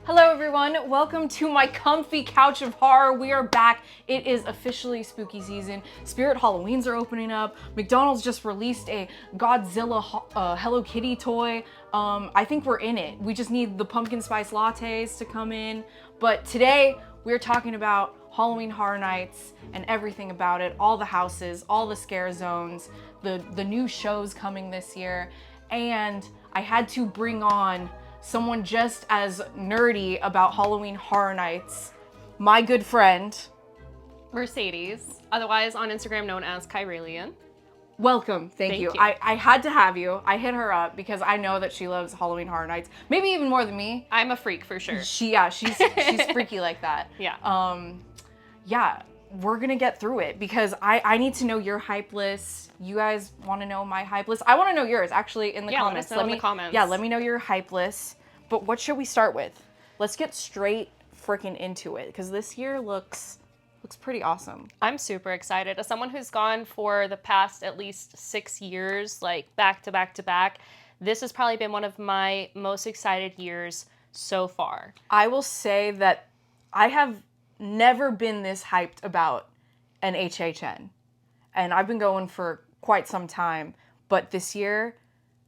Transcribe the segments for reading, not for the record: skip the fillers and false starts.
Hello everyone, welcome to my comfy couch of horror. We are back. It is officially spooky season. Spirit Halloweens are opening up. McDonald's just released a Godzilla Hello Kitty toy. I think we're in it. We just need the pumpkin spice lattes to come in. But today we're talking about Halloween Horror Nights and everything about it, all the houses, all the scare zones, the new shows coming this year. And I had to bring on someone just as nerdy about Halloween Horror Nights, my good friend, Mercedes, otherwise on Instagram known as Kyralian. Welcome, thank you. I had to have you. I hit her up because I know that she loves Halloween Horror Nights, maybe even more than me. I'm a freak for sure. She's freaky like that. Yeah. We're gonna get through it because I need to know your hype list. You guys want to know my hype list? I want to know yours actually in the comments. Let us know in the comments. Yeah, let me know your hype list. But what should we start with? Let's get straight freaking into it because this year looks pretty awesome. I'm super excited. As someone who's gone for the past at least 6 years, like back to back to back, this has probably been one of my most excited years so far. I will say that I have never been this hyped about an HHN. And I've been going for quite some time, but this year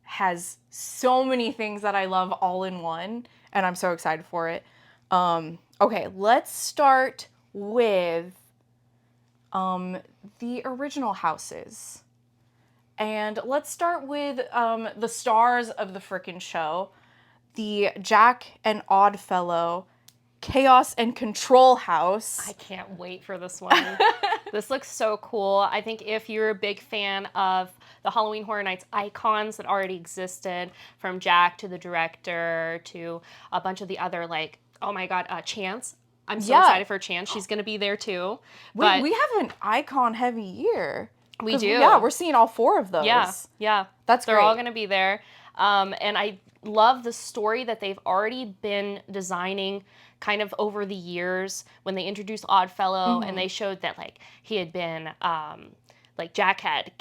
has so many things that I love all in one, and I'm so excited for it. Okay, let's start with the original houses. And let's start with the stars of the frickin' show, the Jack and Oddfellow Chaos and Control house. I can't wait for this one. This looks so cool. I think if you're a big fan of the Halloween Horror Nights icons that already existed, from Jack to the director to a bunch of the other, like, oh my god, Chance. I'm so excited for Chance. She's going to be there too. Wait, we have an icon heavy year. We do. Yeah, we're seeing all 4 of those. Yeah. That's They're great. all going to be there. And I love the story that they've already been designing kind of over the years when they introduced Oddfellow and they showed that like he had been like Jack had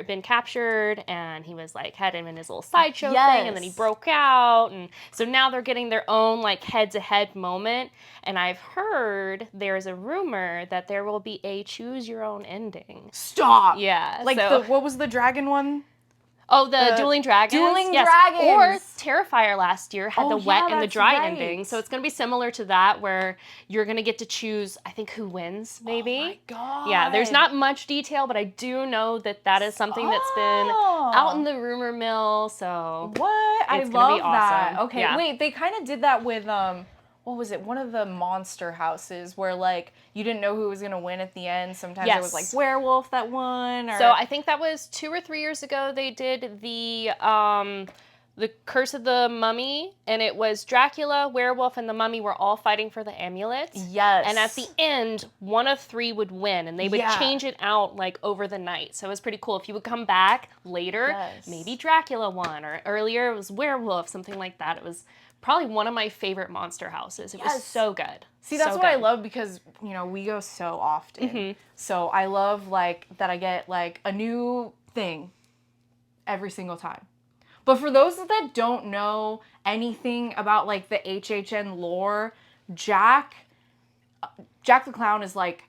been captured and he was like had him in his little sideshow thing and then he broke out, and so now they're getting their own like head-to-head moment. And I've heard there's a rumor that there will be a choose your own ending. Stop. Yeah. Like what was the dragon one? Oh, the Dueling Dragons? Dueling Dragons! Or Terrifier last year had the wet and the dry right. ending. So it's going to be similar to that, where you're going to get to choose, I think, who wins, maybe. Oh my god. Yeah, there's not much detail, but I do know that that is something that's been out in the rumor mill, so... What? I It's love gonna be that. awesome. Okay, Yeah. wait, they kind of did that with, what was it? One of the monster houses where, like, you didn't know who was going to win at the end. Sometimes it was, like, werewolf that won. Or... So I think that was 2 or 3 years ago they did the Curse of the Mummy, and it was Dracula, werewolf, and the mummy were all fighting for the amulet. Yes. And at the end, one of 3 would win, and they would change it out, like, over the night. So it was pretty cool. If you would come back later, maybe Dracula won, or earlier it was werewolf, something like that. It was probably one of my favorite monster houses. It was so good. See, that's what I love because, you know, we go so often. So I love, like, that I get, like, a new thing every single time. But for those that don't know anything about, like, the HHN lore, Jack the Clown is, like,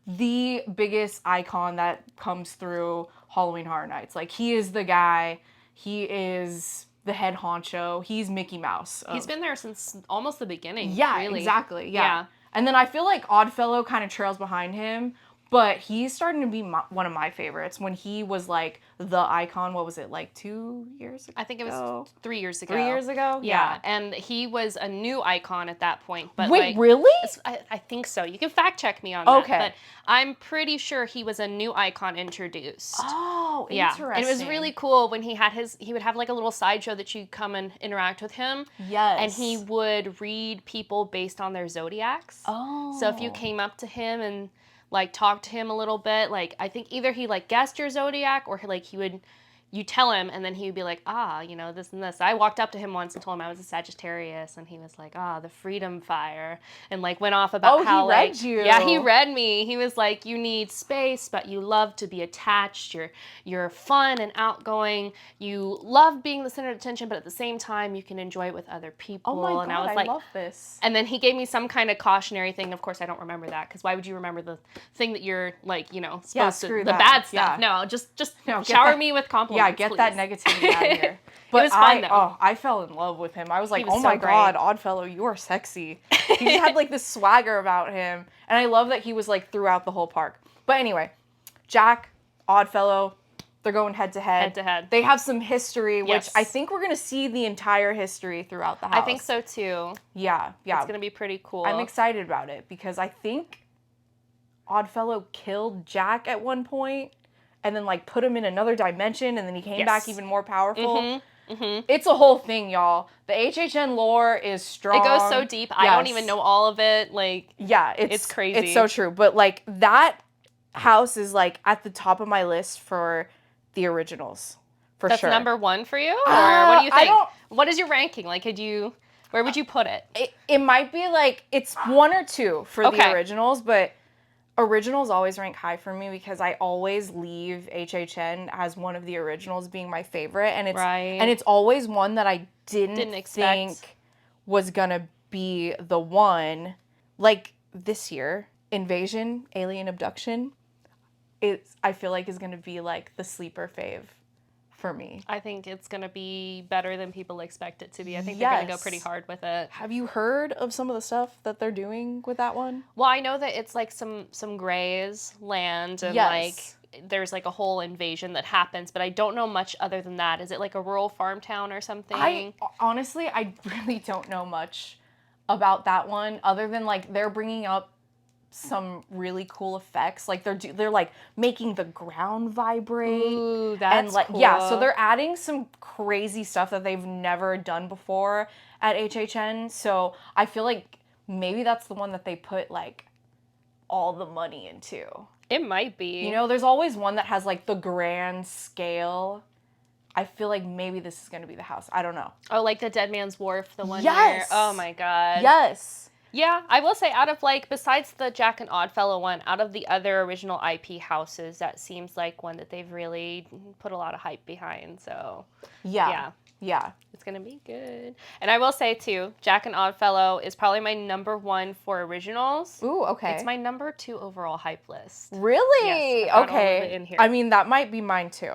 the biggest icon that comes through Halloween Horror Nights. Like, he is the guy. He is the head honcho. He's Mickey Mouse. He's been there since almost the beginning. Yeah, really. exactly. Yeah. And then I feel like Oddfellow kind of trails behind him, but he's starting to be one of my favorites. When he was like the icon, what was it, like 2 years ago? I think it was 3 years ago. 3 years ago? Yeah. And he was a new icon at that point. But wait, really? I think so. You can fact check me on that. Okay. But I'm pretty sure he was a new icon introduced. Oh, yeah. interesting. And it was really cool when he would have like a little sideshow that you come and interact with him. Yes. And he would read people based on their zodiacs. Oh. So if you came up to him and like talk to him a little bit, like I think either he like guessed your zodiac or like he would you tell him, and then he would be like, this and this. I walked up to him once and told him I was a Sagittarius, and he was like, the freedom fire, and like went off about how he read you. Yeah, he read me. He was like, you need space, but you love to be attached. You're fun and outgoing. You love being the center of attention, but at the same time, you can enjoy it with other people. Oh my God, and I was like, love this. And then he gave me some kind of cautionary thing. Of course, I don't remember that, because why would you remember the thing that you're like, supposed to, the bad stuff? Yeah. No, just shower me with compliments. Yeah, get please. that negativity out of here. But it was fun, though. I fell in love with him. I was like, was oh so my great. God, Oddfellow, you are sexy. He just had like this swagger about him. And I love that he was like throughout the whole park. But anyway, Jack, Oddfellow, they're going head to head. Head to head. They have some history, which Yes. I think we're going to see the entire history throughout the house. I think so too. Yeah. It's going to be pretty cool. I'm excited about it because I think Oddfellow killed Jack at one point and then like put him in another dimension and then he came back even more powerful. It's a whole thing, y'all. The HHN lore is strong. It goes so deep. I don't even know all of it. Like, yeah, it's crazy. It's so true. But like that house is like at the top of my list for the originals. For That's sure. number one for you? Or what do you think? I don't- What is your ranking? Like, where would you put it? It might be like it's 1 or 2 for the originals, but originals always rank high for me because I always leave HHN as one of the originals being my favorite, and it's always one that I didn't expect. think was gonna be the one. Like this year, Invasion, Alien Abduction, I feel like is gonna be like the sleeper fave for me. I think it's going to be better than people expect it to be. I think they're going to go pretty hard with it. Have you heard of some of the stuff that they're doing with that one? Well, I know that it's like some Greys land and like there's like a whole invasion that happens, but I don't know much other than that. Is it like a rural farm town or something? Honestly, I really don't know much about that one other than like they're bringing up some really cool effects. Like they're like making the ground vibrate. Ooh, that's and like cool. Yeah, so they're adding some crazy stuff that they've never done before at HHN. So I feel like maybe that's the one that they put like all the money into. It might be. There's always one that has like the grand scale. I feel like maybe this is going to be the house. I don't know. Oh, like the Dead Man's Wharf, the one Yes. where, oh my God. Yes. Yeah, I will say out of like, besides the Jack and Oddfellow one, out of the other original IP houses, that seems like one that they've really put a lot of hype behind. So Yeah. it's going to be good. And I will say too, Jack and Oddfellow is probably my number 1 for originals. Ooh, okay. It's my number 2 overall hype list. Really? Yes, I've got all of Okay. it in here. I mean, that might be mine too.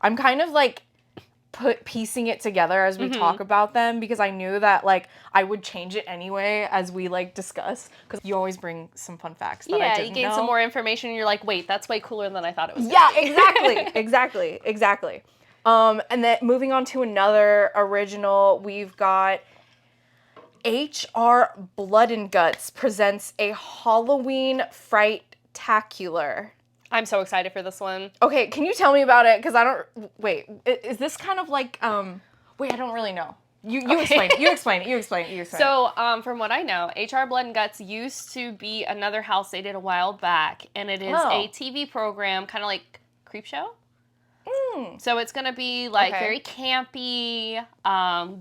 I'm kind of like piecing it together as we talk about them because I knew that like I would change it anyway as we like discuss because you always bring some fun facts that I didn't you gain know. some more information and you're like, wait, that's way cooler than I thought it was. Yeah, exactly. And then moving on to another original, we've got HR Blood and Guts presents a Halloween Fright-tacular. I'm so excited for this one. Okay, can you tell me about it? Because I don't... Wait, is this kind of like... Wait, I don't really know. You explain it. You explain it. So, from what I know, HR Blood and Guts used to be another house they did a while back, and it is a TV program, kind of like Creepshow. So it's going to be like very campy,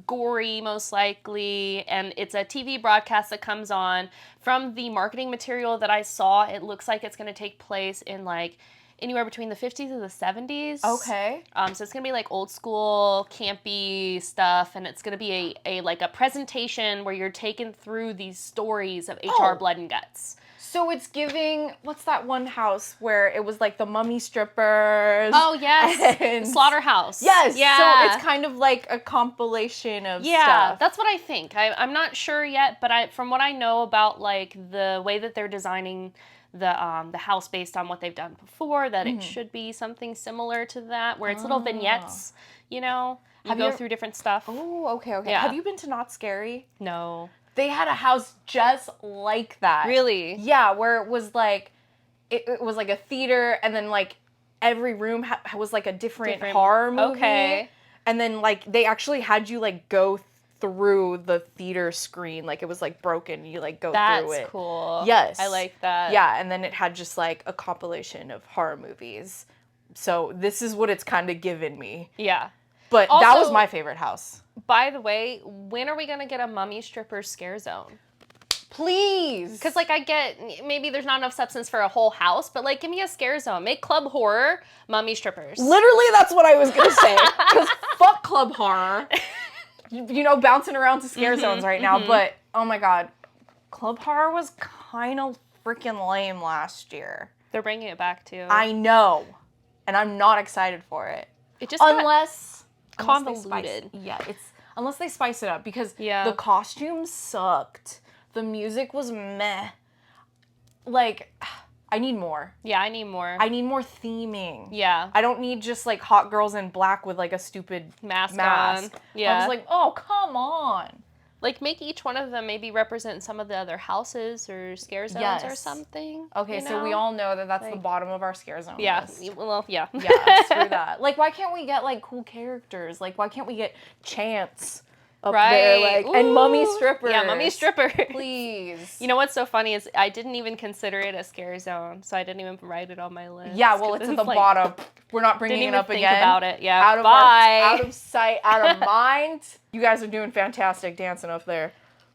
gory most likely, and it's a TV broadcast that comes on. From the marketing material that I saw, it looks like it's going to take place in like anywhere between the 50s and the 70s. Okay. So it's going to be like old school campy stuff, and it's going to be a like a presentation where you're taken through these stories of HR Blood and Guts. So it's giving, what's that one house where it was like the mummy strippers? Oh, yes. Slaughterhouse. Yes. Yeah. So it's kind of like a compilation of stuff. Yeah, that's what I think. I'm not sure yet, but from what I know about like the way that they're designing the house based on what they've done before, that it should be something similar to that, where it's little vignettes, you go through different stuff. Oh, okay. Yeah. Have you been to Not Scary? No. They had a house just like that. Really? Yeah, where it was like, it was like a theater, and then like every room was like a different horror movie. Okay. And then like they actually had you like go through the theater screen, like it was like broken. You like go through it. That's cool. Yes. I like that. Yeah, and then it had just like a compilation of horror movies So this is what it's kind of given me. Yeah. But that was Also- my favorite house. By the way, when are we gonna get a mummy stripper scare zone? Please. Because, like, I get maybe there's not enough substance for a whole house, but, like, give me a scare zone. Make club horror mummy strippers. Literally, that's what I was going to say. Because fuck club horror. You know, bouncing around to scare zones right now. But, oh my God. Club horror was kind of freaking lame last year. They're bringing it back, too. I know. And I'm not excited for it. It just got Unless convoluted. Unless they spice it up. Because Yeah. the costumes sucked. The music was meh. Like, I need more. Yeah, I need more. I need more theming. Yeah. I don't need just like hot girls in black with like a stupid Mask mask. on. Yeah. I was like, oh, come on. Like, make each one of them maybe represent some of the other houses or scare zones or Yes. something. Okay, you so we know? all know that that's the Like- bottom of our scare zone Yeah. list. Well, yeah. Yeah, screw that. Like, why can't we get like cool characters? Like, why can't we get Chance up there? Like, and mummy Ooh. strippers. Yeah, mummy stripper. Please. You know what's so funny is I didn't even consider it a scare zone, so I didn't even write it on my list. Yeah, well, 'cause it's at the like, bottom. We're not bringing Didn't it even up think again. about it. Yeah. Out of Bye. out of sight, out of mind. You guys are doing fantastic dancing up there.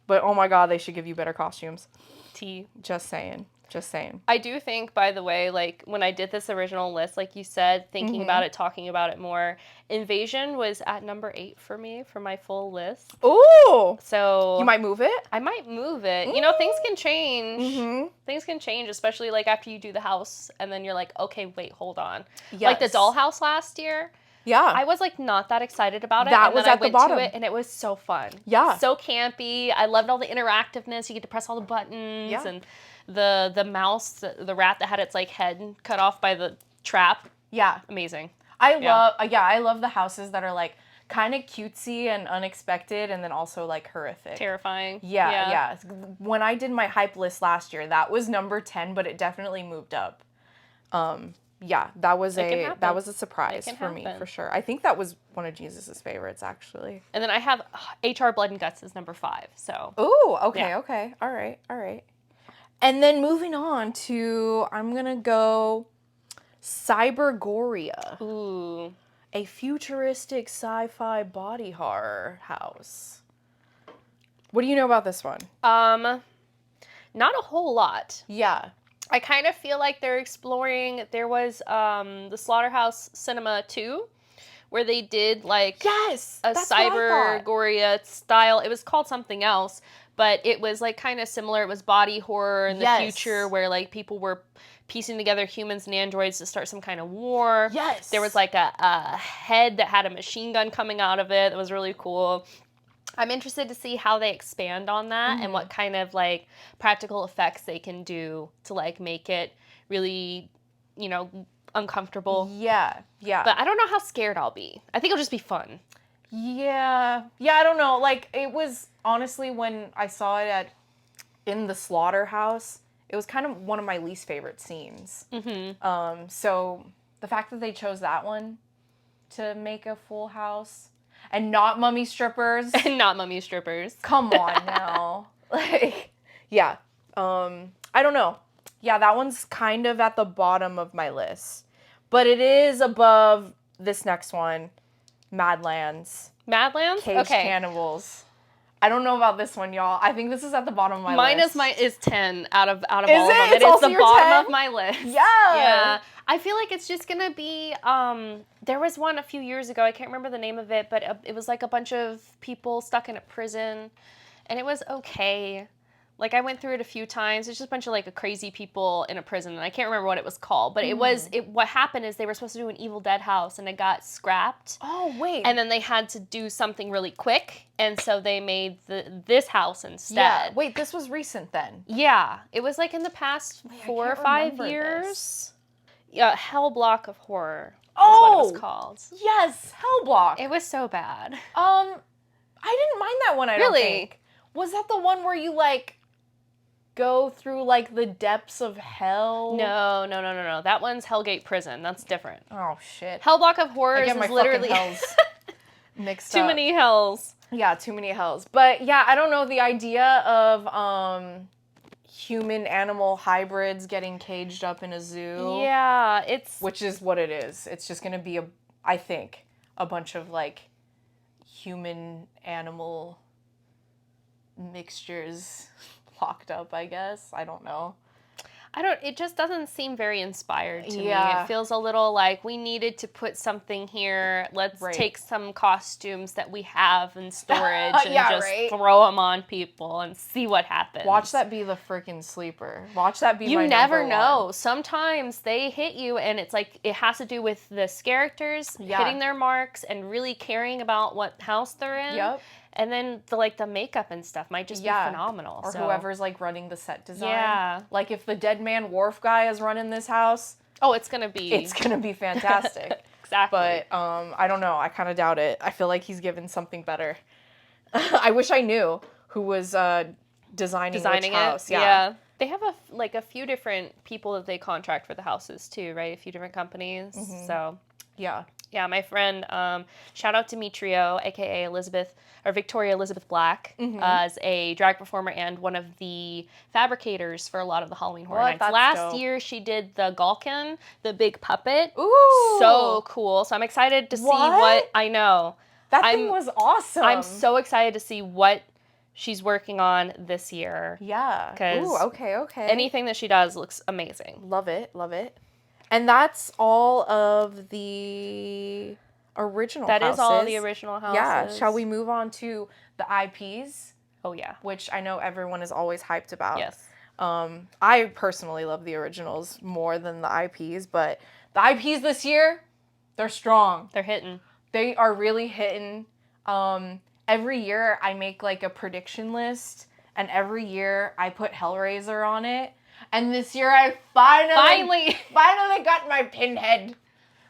But oh my God, they should give you better costumes. T. Just saying. Just saying. I do think, by the way, like when I did this original list, like you said, thinking about it, talking about it more, Invasion was at number 8 for me for my full list. Ooh. So You might move it? I might move it. You know, things can change. Mm-hmm. Things can change, especially like after you do the house and then you're like, okay, wait, hold on. Like the Yes. dollhouse last year. Yeah. I was like not that excited about it. That and was then at I the went bottom. to it and it was so fun. Yeah. So campy. I loved all the interactiveness. You get to press all the buttons Yeah. and the mouse, the rat that had its like head cut off by the trap. Yeah. Amazing. I love the houses that are like kind of cutesy and unexpected and then also like horrific. Terrifying. Yeah. When I did my hype list last year, that was number 10, but it definitely moved up. Yeah, that was It can happen. that was a surprise It can for me happen. for sure. I think that was one of Jesus's favorites actually. And then I have HR Blood and Guts is number 5. So Ooh, okay, Yeah. okay. All right. And then moving on to, I'm going to go Cybergoria, ooh. a futuristic sci-fi body horror house. What do you know about this one? Not a whole lot. Yeah. I kind of feel like they're exploring. There was the Slaughterhouse Cinema 2, where they did like Yes, a that's what I thought. Cybergoria style. It was called something else, but it was like kind of similar. It was body horror in the Yes. future, where like people were piecing together humans and androids to start some kind of war. Yes. There was like a head that had a machine gun coming out of it. That was really cool. I'm interested to see how they expand on that and what kind of like practical effects they can do to like make it really, you know, uncomfortable. Yeah. But I don't know how scared I'll be. I think it'll just be fun. Yeah, I don't know. Like, it was, honestly, when I saw it in the slaughterhouse, it was kind of one of my least favorite scenes. So the fact that they chose that one to make a full house and not mummy strippers, And not mummy strippers. come on now. Like, yeah. I don't know. Yeah, that one's kind of at the bottom of my list. But it is above this next one, Madlands. Madlands? Caged Okay. Cannibals. I don't know about this one, y'all. I think this is at the bottom of my Mine list. is 10 out of all of Is them. it? It It's is also the your bottom 10? of my list. Yeah. Yeah. I feel like it's just gonna be there was one a few years ago, I can't remember the name of it, but it was like a bunch of people stuck in a prison and it was okay. Like I went through it a few times. It's just a bunch of like crazy people in a prison and I can't remember what it was called, but what happened is they were supposed to do an Evil Dead house and it got scrapped. Oh, wait. And then they had to do something really quick, and so they made this house instead. yeah. Wait, this was recent then. Yeah, it was like in the past I 4 or can't 5 remember years. this. Yeah, Hell Block of Horror. Oh! That's what it was called. Yes, Hellblock. It was so bad. I didn't mind that one, I don't Really? think. Was that the one where you, like, go through, like, the depths of hell? No. That one's Hellgate Prison. That's different. Oh, shit. Hell Block of I Horrors get my is literally fucking hells mixed too up. many hells. Yeah, too many hells. But yeah, I don't know, the idea of human animal hybrids getting caged up in a zoo. Yeah, it's Which is what it is. It's just gonna be I think, a bunch of like human animal mixtures locked up, I guess. I don't know. it just doesn't seem very inspired to me. Yeah. It feels a little like we needed to put something here. Let's Right. take some costumes that we have in storage and Yeah, just right. throw them on people and see what happens. Watch that be the freaking sleeper. Watch that be You my never number know. one. Sometimes they hit you and it's like it has to do with the characters Yeah. hitting their marks and really caring about what house they're in. Yep. And then the makeup and stuff might just Yeah. be phenomenal. Or so. whoever's like running the set design. Yeah. Like if the Dead Man Wharf guy is running this house, Oh, it's gonna be it's gonna be fantastic. exactly. But I don't know. I kind of doubt it. I feel like he's given something better. I wish I knew who was designing which house. it. Yeah. They have a few different people that they contract for the houses too, right? A few different companies. Mm-hmm. So Yeah. yeah, my friend, shout out Demetrio, aka Victoria Elizabeth Black, Mm-hmm. as a drag performer and one of the fabricators for a lot of the Halloween Horror What? Nights. That's Last dope. year, she did the Galkin, the big puppet. Ooh. So cool. So I'm excited to see what I know. That thing was awesome. I'm so excited to see what she's working on this year. Yeah. 'Cause Ooh, okay. Anything that she does looks amazing. Love it. And that's all of the original That houses. is all the original houses. Yeah. Shall we move on to the IPs, Oh, yeah. which I know everyone is always hyped about? Yes. I personally love the originals more than the IPs, but the IPs this year, they're strong. They're hitting. They are really hitting. Every year I make like a prediction list, and every year I put Hellraiser on it. And this year I finally got my Pinhead.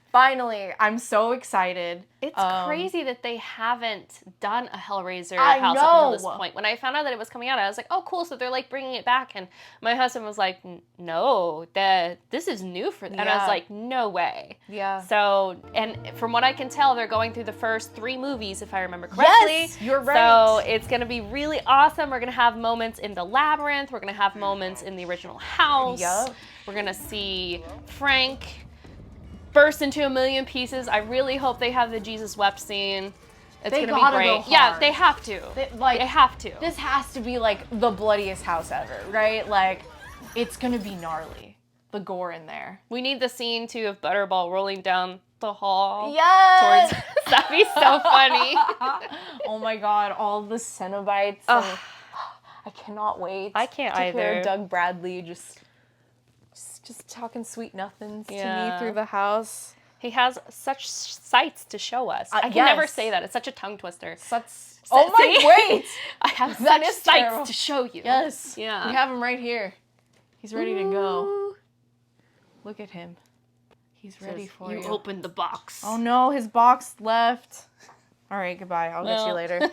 Finally, I'm so excited. It's crazy that they haven't done a Hellraiser I house up until this know. point. When I found out that it was coming out, I was like, oh, cool. So they're like bringing it back. And my husband was like, no, this is new for them. And I Yeah. was like, no way. Yeah. So, and from what I can tell, they're going through the first 3 movies, if I remember correctly. Yes, you're right. So it's going to be really awesome. We're going to have moments in the labyrinth. We're going to have moments in the original house. Yup. We're going to see Frank burst into a million pieces. I really hope they have the Jesus wept scene. It's They going to be gotta great. go Yeah, hard. they have to. Like, They have to. this has to be like the bloodiest house ever, right? Like, it's gonna be gnarly. The gore in there. We need the scene too of Butterball rolling down the hall. Yes. Towards that'd be so funny. Oh my god, all the Cenobites. Ugh. And, I cannot wait. I can't to hear either. Doug Bradley just talking sweet nothings to Yeah. me through the house. He has such sights to show us. I can yes. never say that. It's such a tongue twister. Oh my wait. I have That such is sights terrible. to show you. Yes. Yeah. We have him right here. He's ready to go. Ooh. Look at him. He's ready for You you. opened the box. Oh no, his box left. All right, goodbye. I'll get you Well. later.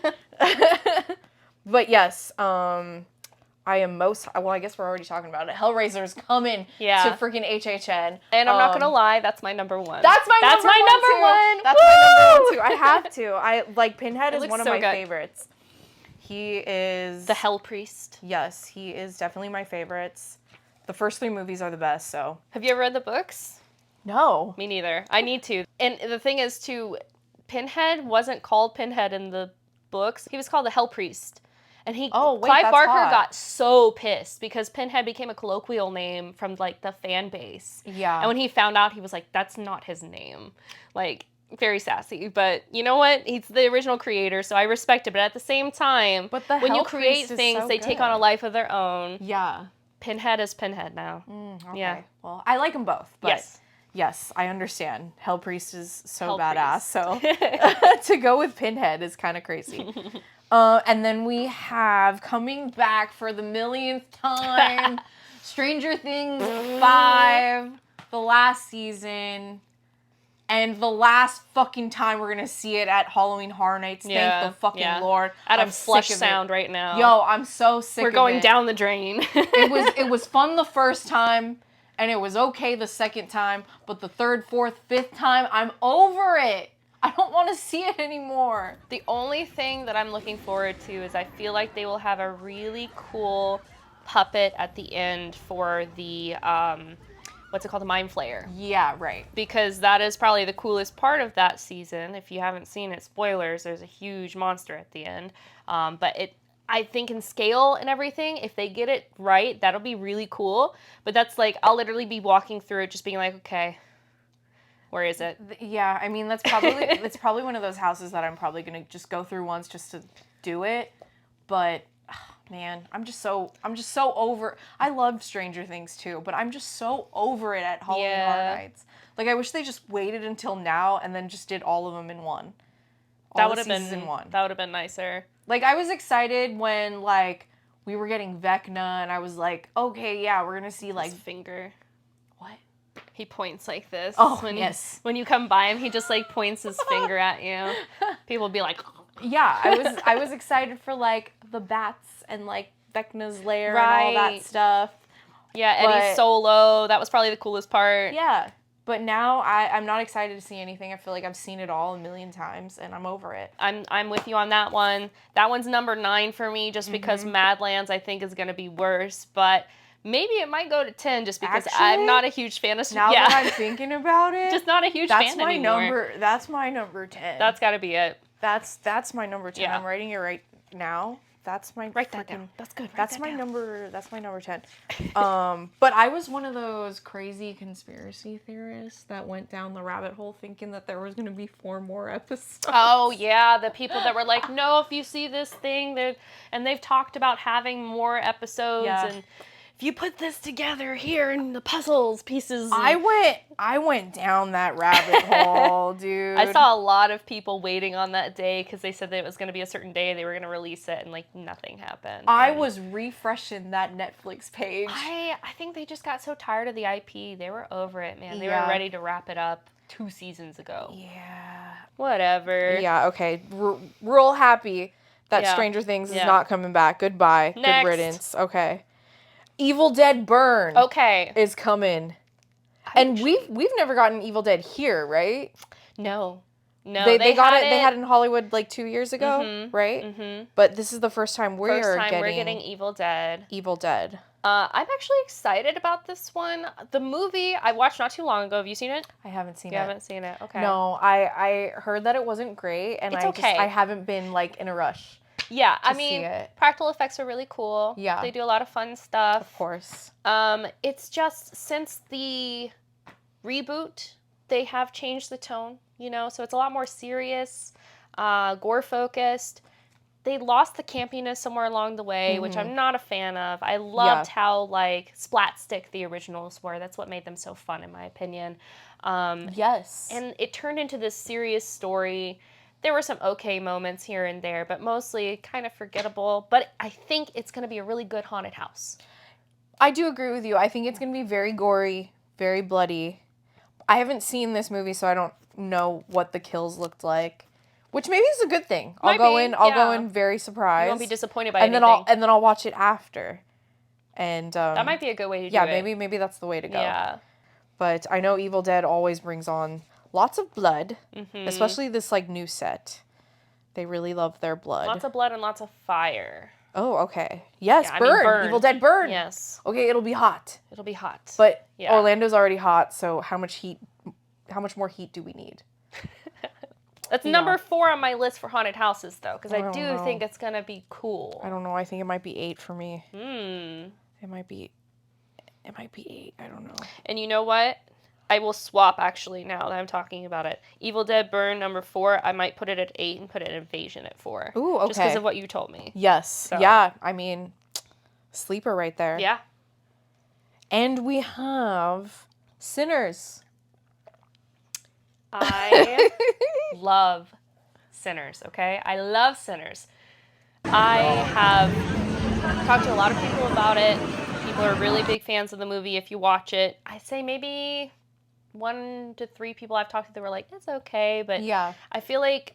But yes, I am I guess we're already talking about it. Hellraiser's coming Yeah. to freaking HHN. And I'm not gonna lie, that's my number one. That's my number one. one. That's my number one too. I have to. I like Pinhead It is looks one of so my good. favorites. He is The Hell Priest. Yes, he is definitely my favorites. The first 3 movies are the best, so. Have you ever read the books? No. Me neither. I need to. And the thing is, too, Pinhead wasn't called Pinhead in the books. He was called the Hell Priest. And Oh, wait, Clive that's Barker hot. got so pissed because Pinhead became a colloquial name from like the fan base. Yeah. And when he found out, he was like, "That's not his name." Like, very sassy. But you know what? He's the original creator, so I respect it. But at the same time, But the when you Hell create Priest is things, so they take on a good. life of their own. Yeah. Pinhead is Pinhead now. Okay. Yeah. Well, I like them both. But Yes. Yes, I understand. Hell Priest is so Hell badass. Priest. So to go with Pinhead is kind of crazy. And then we have coming back for the millionth time, Stranger Things 5, the last season, and the last fucking time we're gonna see it at Halloween Horror Nights. Thank the fucking Lord. Out I'm of flush sick of sound it. right now. Yo, I'm so sick we're of going it. down the drain. It was fun the first time, and it was okay the second time, but the third, fourth, fifth time, I'm over it. I don't want to see it anymore. The only thing that I'm looking forward to is I feel like they will have a really cool puppet at the end for the what's it called, the Mind Flayer. Yeah, right. Because that is probably the coolest part of that season. If you haven't seen it, spoilers, there's a huge monster at the end. But I think in scale and everything, if they get it right, that'll be really cool. But that's like, I'll literally be walking through it just being like, okay, where is it? Yeah, I mean, that's probably one of those houses that I'm probably going to just go through once just to do it. But man, I'm just so over. I loved Stranger Things too, but I'm just so over it at Halloween Horror Nights. Like, I wish they just waited until now and then just did all of them in one. That would have been in one. That would have been nicer. Like, I was excited when like we were getting Vecna, and I was like, okay, yeah, we're gonna see like his finger. What? He points like this. Oh, yes. When you come by him, he just like points his finger at you. People be like, yeah, I was excited for like the bats and like Vecna's lair and all that stuff. Yeah, Eddie Solo. That was probably the coolest part. Yeah. But now I'm not excited to see anything. I feel like I've seen it all a million times, and I'm over it. I'm with you on that one. That one's number 9 for me, just because Madlands I think is going to be worse. But maybe it might go to 10, just because I'm not a huge fan of. Now that I'm thinking about it, just not a huge fan anymore. That's my number 10. That's got to be it. That's my number 10. Yeah. I'm writing it right now. That's my write that down. That's good. That's my number 10. But I was one of those crazy conspiracy theorists that went down the rabbit hole thinking that there was going to be 4 more episodes. Oh yeah, the people that were like, no, if you see this thing, and they've talked about having more episodes, and if you put this together here in the puzzles pieces. I went down that rabbit hole, dude. I saw a lot of people waiting on that day because they said that it was going to be a certain day they were going to release it, and like nothing happened. I was refreshing that Netflix page. I think they just got so tired of the IP. They were over it, man. They were ready to wrap it up 2 seasons ago. Yeah. Whatever. Yeah, okay. We're all happy that Stranger Things is not coming back. Goodbye. Next. Good riddance. Okay. Evil Dead Burn is coming. And we've never gotten Evil Dead here, right? No. They got it. They had it in Hollywood like 2 years ago, right? Mm-hmm. But this is the first time we're getting Evil Dead. Evil Dead. I'm actually excited about this one. The movie I watched not too long ago. Have you seen it? I haven't seen it. You haven't seen it? Okay. No, I heard that it wasn't great, and I haven't been like in a rush. Yeah, I mean, practical effects are really cool. Yeah. They do a lot of fun stuff. Of course. It's just since the reboot, they have changed the tone, so it's a lot more serious, gore focused. They lost the campiness somewhere along the way, which I'm not a fan of. I loved how like splat-stick the originals were. That's what made them so fun, in my opinion. Yes. And it turned into this serious story. There were some okay moments here and there, but mostly kind of forgettable. But I think it's going to be a really good haunted house. I do agree with you. I think it's going to be very gory, very bloody. I haven't seen this movie, so I don't know what the kills looked like, which maybe is a good thing. I'll go in very surprised. You won't be disappointed by anything. And then I'll watch it after. And that might be a good way to do it. Yeah, maybe that's the way to go. Yeah. But I know Evil Dead always brings on lots of blood, especially this like new set. They really love their blood. Lots of blood and lots of fire. Oh, okay. Yes, burn. Evil Dead Burn. Yes. Okay, it'll be hot. It'll be hot. But Orlando's already hot, so how much more heat do we need? That's number 4 on my list for haunted houses, though, because I do think it's going to be cool. I don't know. I think it might be 8 for me. It might be 8. I don't know. And you know what? I will swap, actually, now that I'm talking about it. Evil Dead Burn, number 4, I might put it at 8 and put it Invasion at 4. Ooh, okay. Just because of what you told me. Yes. So. Yeah, I mean, sleeper right there. Yeah. And we have Sinners. I love Sinners, okay? I love Sinners. I have talked to a lot of people about it. People are really big fans of the movie if you watch it. I say maybe 1 to 3 people I've talked to that were like, it's okay, but I feel like,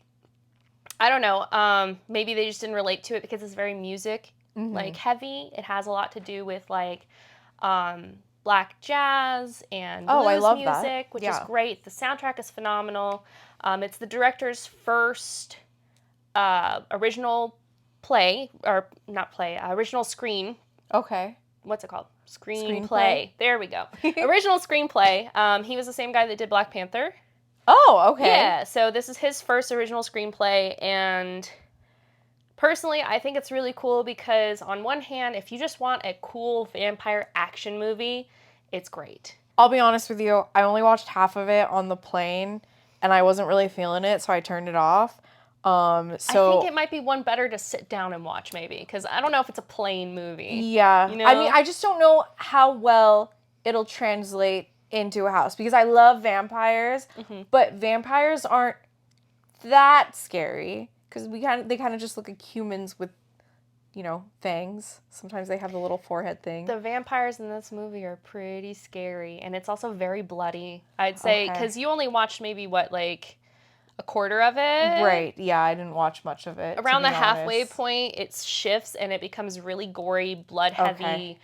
I don't know, maybe they just didn't relate to it because it's very music, like heavy. It has a lot to do with like black jazz and blues music, which is great. The soundtrack is phenomenal. It's the director's first original play, or not play, original screen Okay. What's it called? Screenplay. There we go. Original screenplay. He was the same guy that did Black Panther. Oh, okay. Yeah, so this is his first original screenplay, and personally, I think it's really cool because on one hand, if you just want a cool vampire action movie, it's great. I'll be honest with you, I only watched half of it on the plane, and I wasn't really feeling it, so I turned it off. I think it might be one better to sit down and watch, maybe, because I don't know if it's a plane movie. Yeah. You know? I mean, I just don't know how well it'll translate into a house because I love vampires, but vampires aren't that scary because they kind of just look like humans with, fangs. Sometimes they have the little forehead thing. The vampires in this movie are pretty scary, and it's also very bloody, I'd say, because you only watched maybe, like a quarter of it? Right, yeah, I didn't watch much of it. Around the halfway point, it shifts, and it becomes really gory, blood-heavy,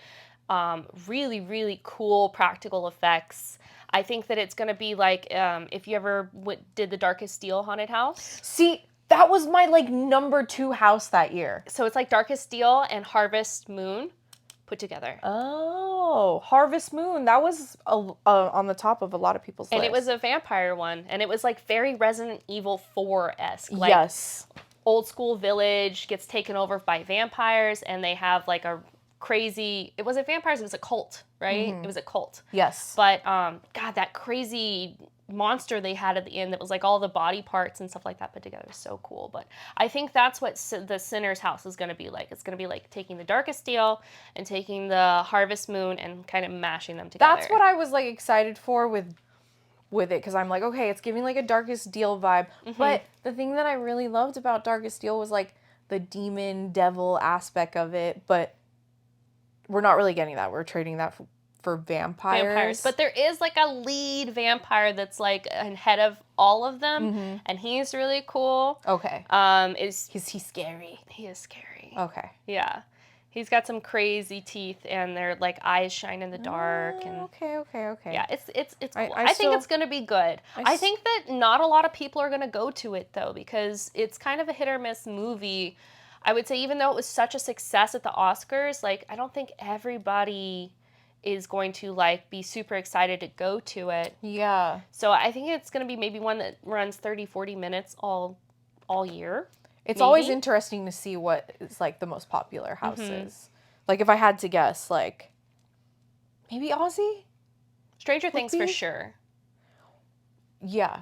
really, really cool practical effects. I think that it's going to be like if you ever did the Darkest Steel haunted house. See, that was my, number 2 house that year. So it's like Darkest Steel and Harvest Moon put together. Oh, Harvest Moon. That was on the top of a lot of people's lists. And it was a vampire one. And it was like very Resident Evil 4-esque. Like, yes. Old school village gets taken over by vampires, and they have like a crazy... It wasn't vampires, it was a cult, right? It was a cult. Yes. But, God, that crazy monster they had at the end that was like all the body parts and stuff like that put together was so cool. But I think that's what the Sinner's house is going to be like. It's going to be like taking the Darkest Steel and taking the Harvest Moon and kind of mashing them together. That's what I was like excited for with it, because I'm like, okay, it's giving like a Darkest Steel vibe. But the thing that I really loved about Darkest Steel was like the demon devil aspect of it, but we're not really getting that. We're trading that for vampires. But there is like a lead vampire that's like ahead of all of them, and he's really cool. Okay. Is he scary? He is scary. Okay. Yeah. He's got some crazy teeth, and their like eyes shine in the dark. And okay. yeah, it's cool. I think it's gonna be good. I think that not a lot of people are gonna go to it though, because it's kind of a hit or miss movie. I would say even though it was such a success at the Oscars, like I don't think everybody is going to like be super excited to go to it. Yeah. So I think it's going to be maybe one that runs 30-40 minutes all year. It's always interesting to see what is like the most popular houses. Like if I had to guess, like maybe Aussie? Stranger Things for sure. Yeah.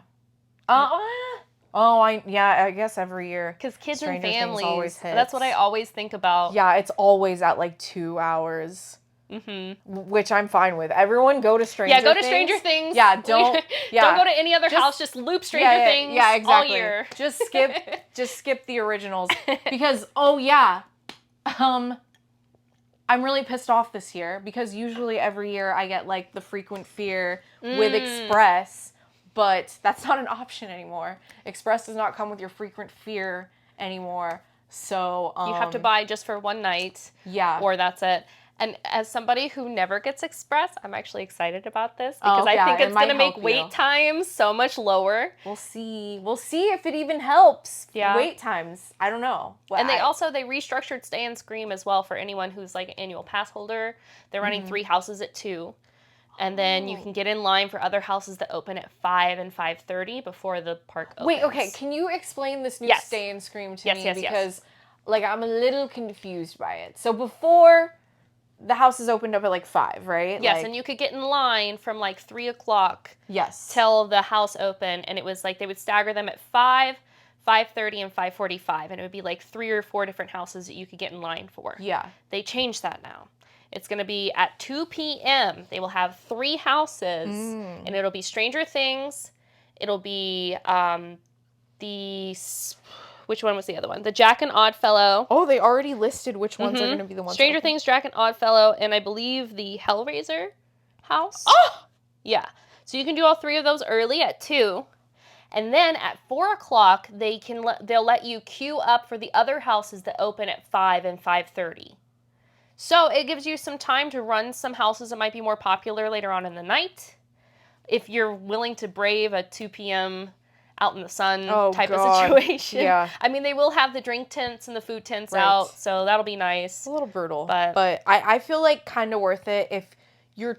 I guess every year. Because kids Stranger and families, always hits. that's what I always think about. Yeah, it's always at like 2 hours. Which I'm fine with. Everyone go to Stranger Things. Yeah, go to Stranger Things. Yeah, don't go to any other house. Just loop Stranger Things all year. Just skip the originals. Because, I'm really pissed off this year because usually every year I get like the Frequent Fear with Express, but that's not an option anymore. Express does not come with your Frequent Fear anymore. So you have to buy just for one night. Yeah. Or that's it. And as somebody who never gets Express, I'm actually excited about this because I think it's going to make wait times so much lower. We'll see. We'll see if it even helps. Yeah. Wait times. I don't know. And they restructured Stay and Scream as well for anyone who's like an annual pass holder. They're running 3 houses at 2. And then you can get in line for other houses that open at 5 and 5:30 before the park opens. Wait, okay. Can you explain this new Stay and Scream to me? Because like I'm a little confused by it. So before... The houses opened up at like 5, right? Yes, like, and you could get in line from like 3 o'clock. Yes. Till the house opened, and it was like they would stagger them at 5, 5:30, and 5:45, and it would be like 3 or 4 different houses that you could get in line for. Yeah. They changed that now. It's going to be at 2 p.m. They will have 3 houses, and it'll be Stranger Things. It'll be which one was the other one? The Jack and Oddfellow. Oh, they already listed which ones are going to be the ones. Stranger Things, Jack and Oddfellow, and I believe the Hellraiser house. Oh! Yeah. So you can do all 3 of those early at 2. And then at 4 o'clock, they'll let you queue up for the other houses that open at 5 and 5:30. So it gives you some time to run some houses that might be more popular later on in the night. If you're willing to brave a 2 p.m. out in the sun Oh, type God. of situation. Yeah. I mean, they will have the drink tents and the food tents Right. out, so that'll be nice. It's a little brutal, But- but I feel like kind of worth it if you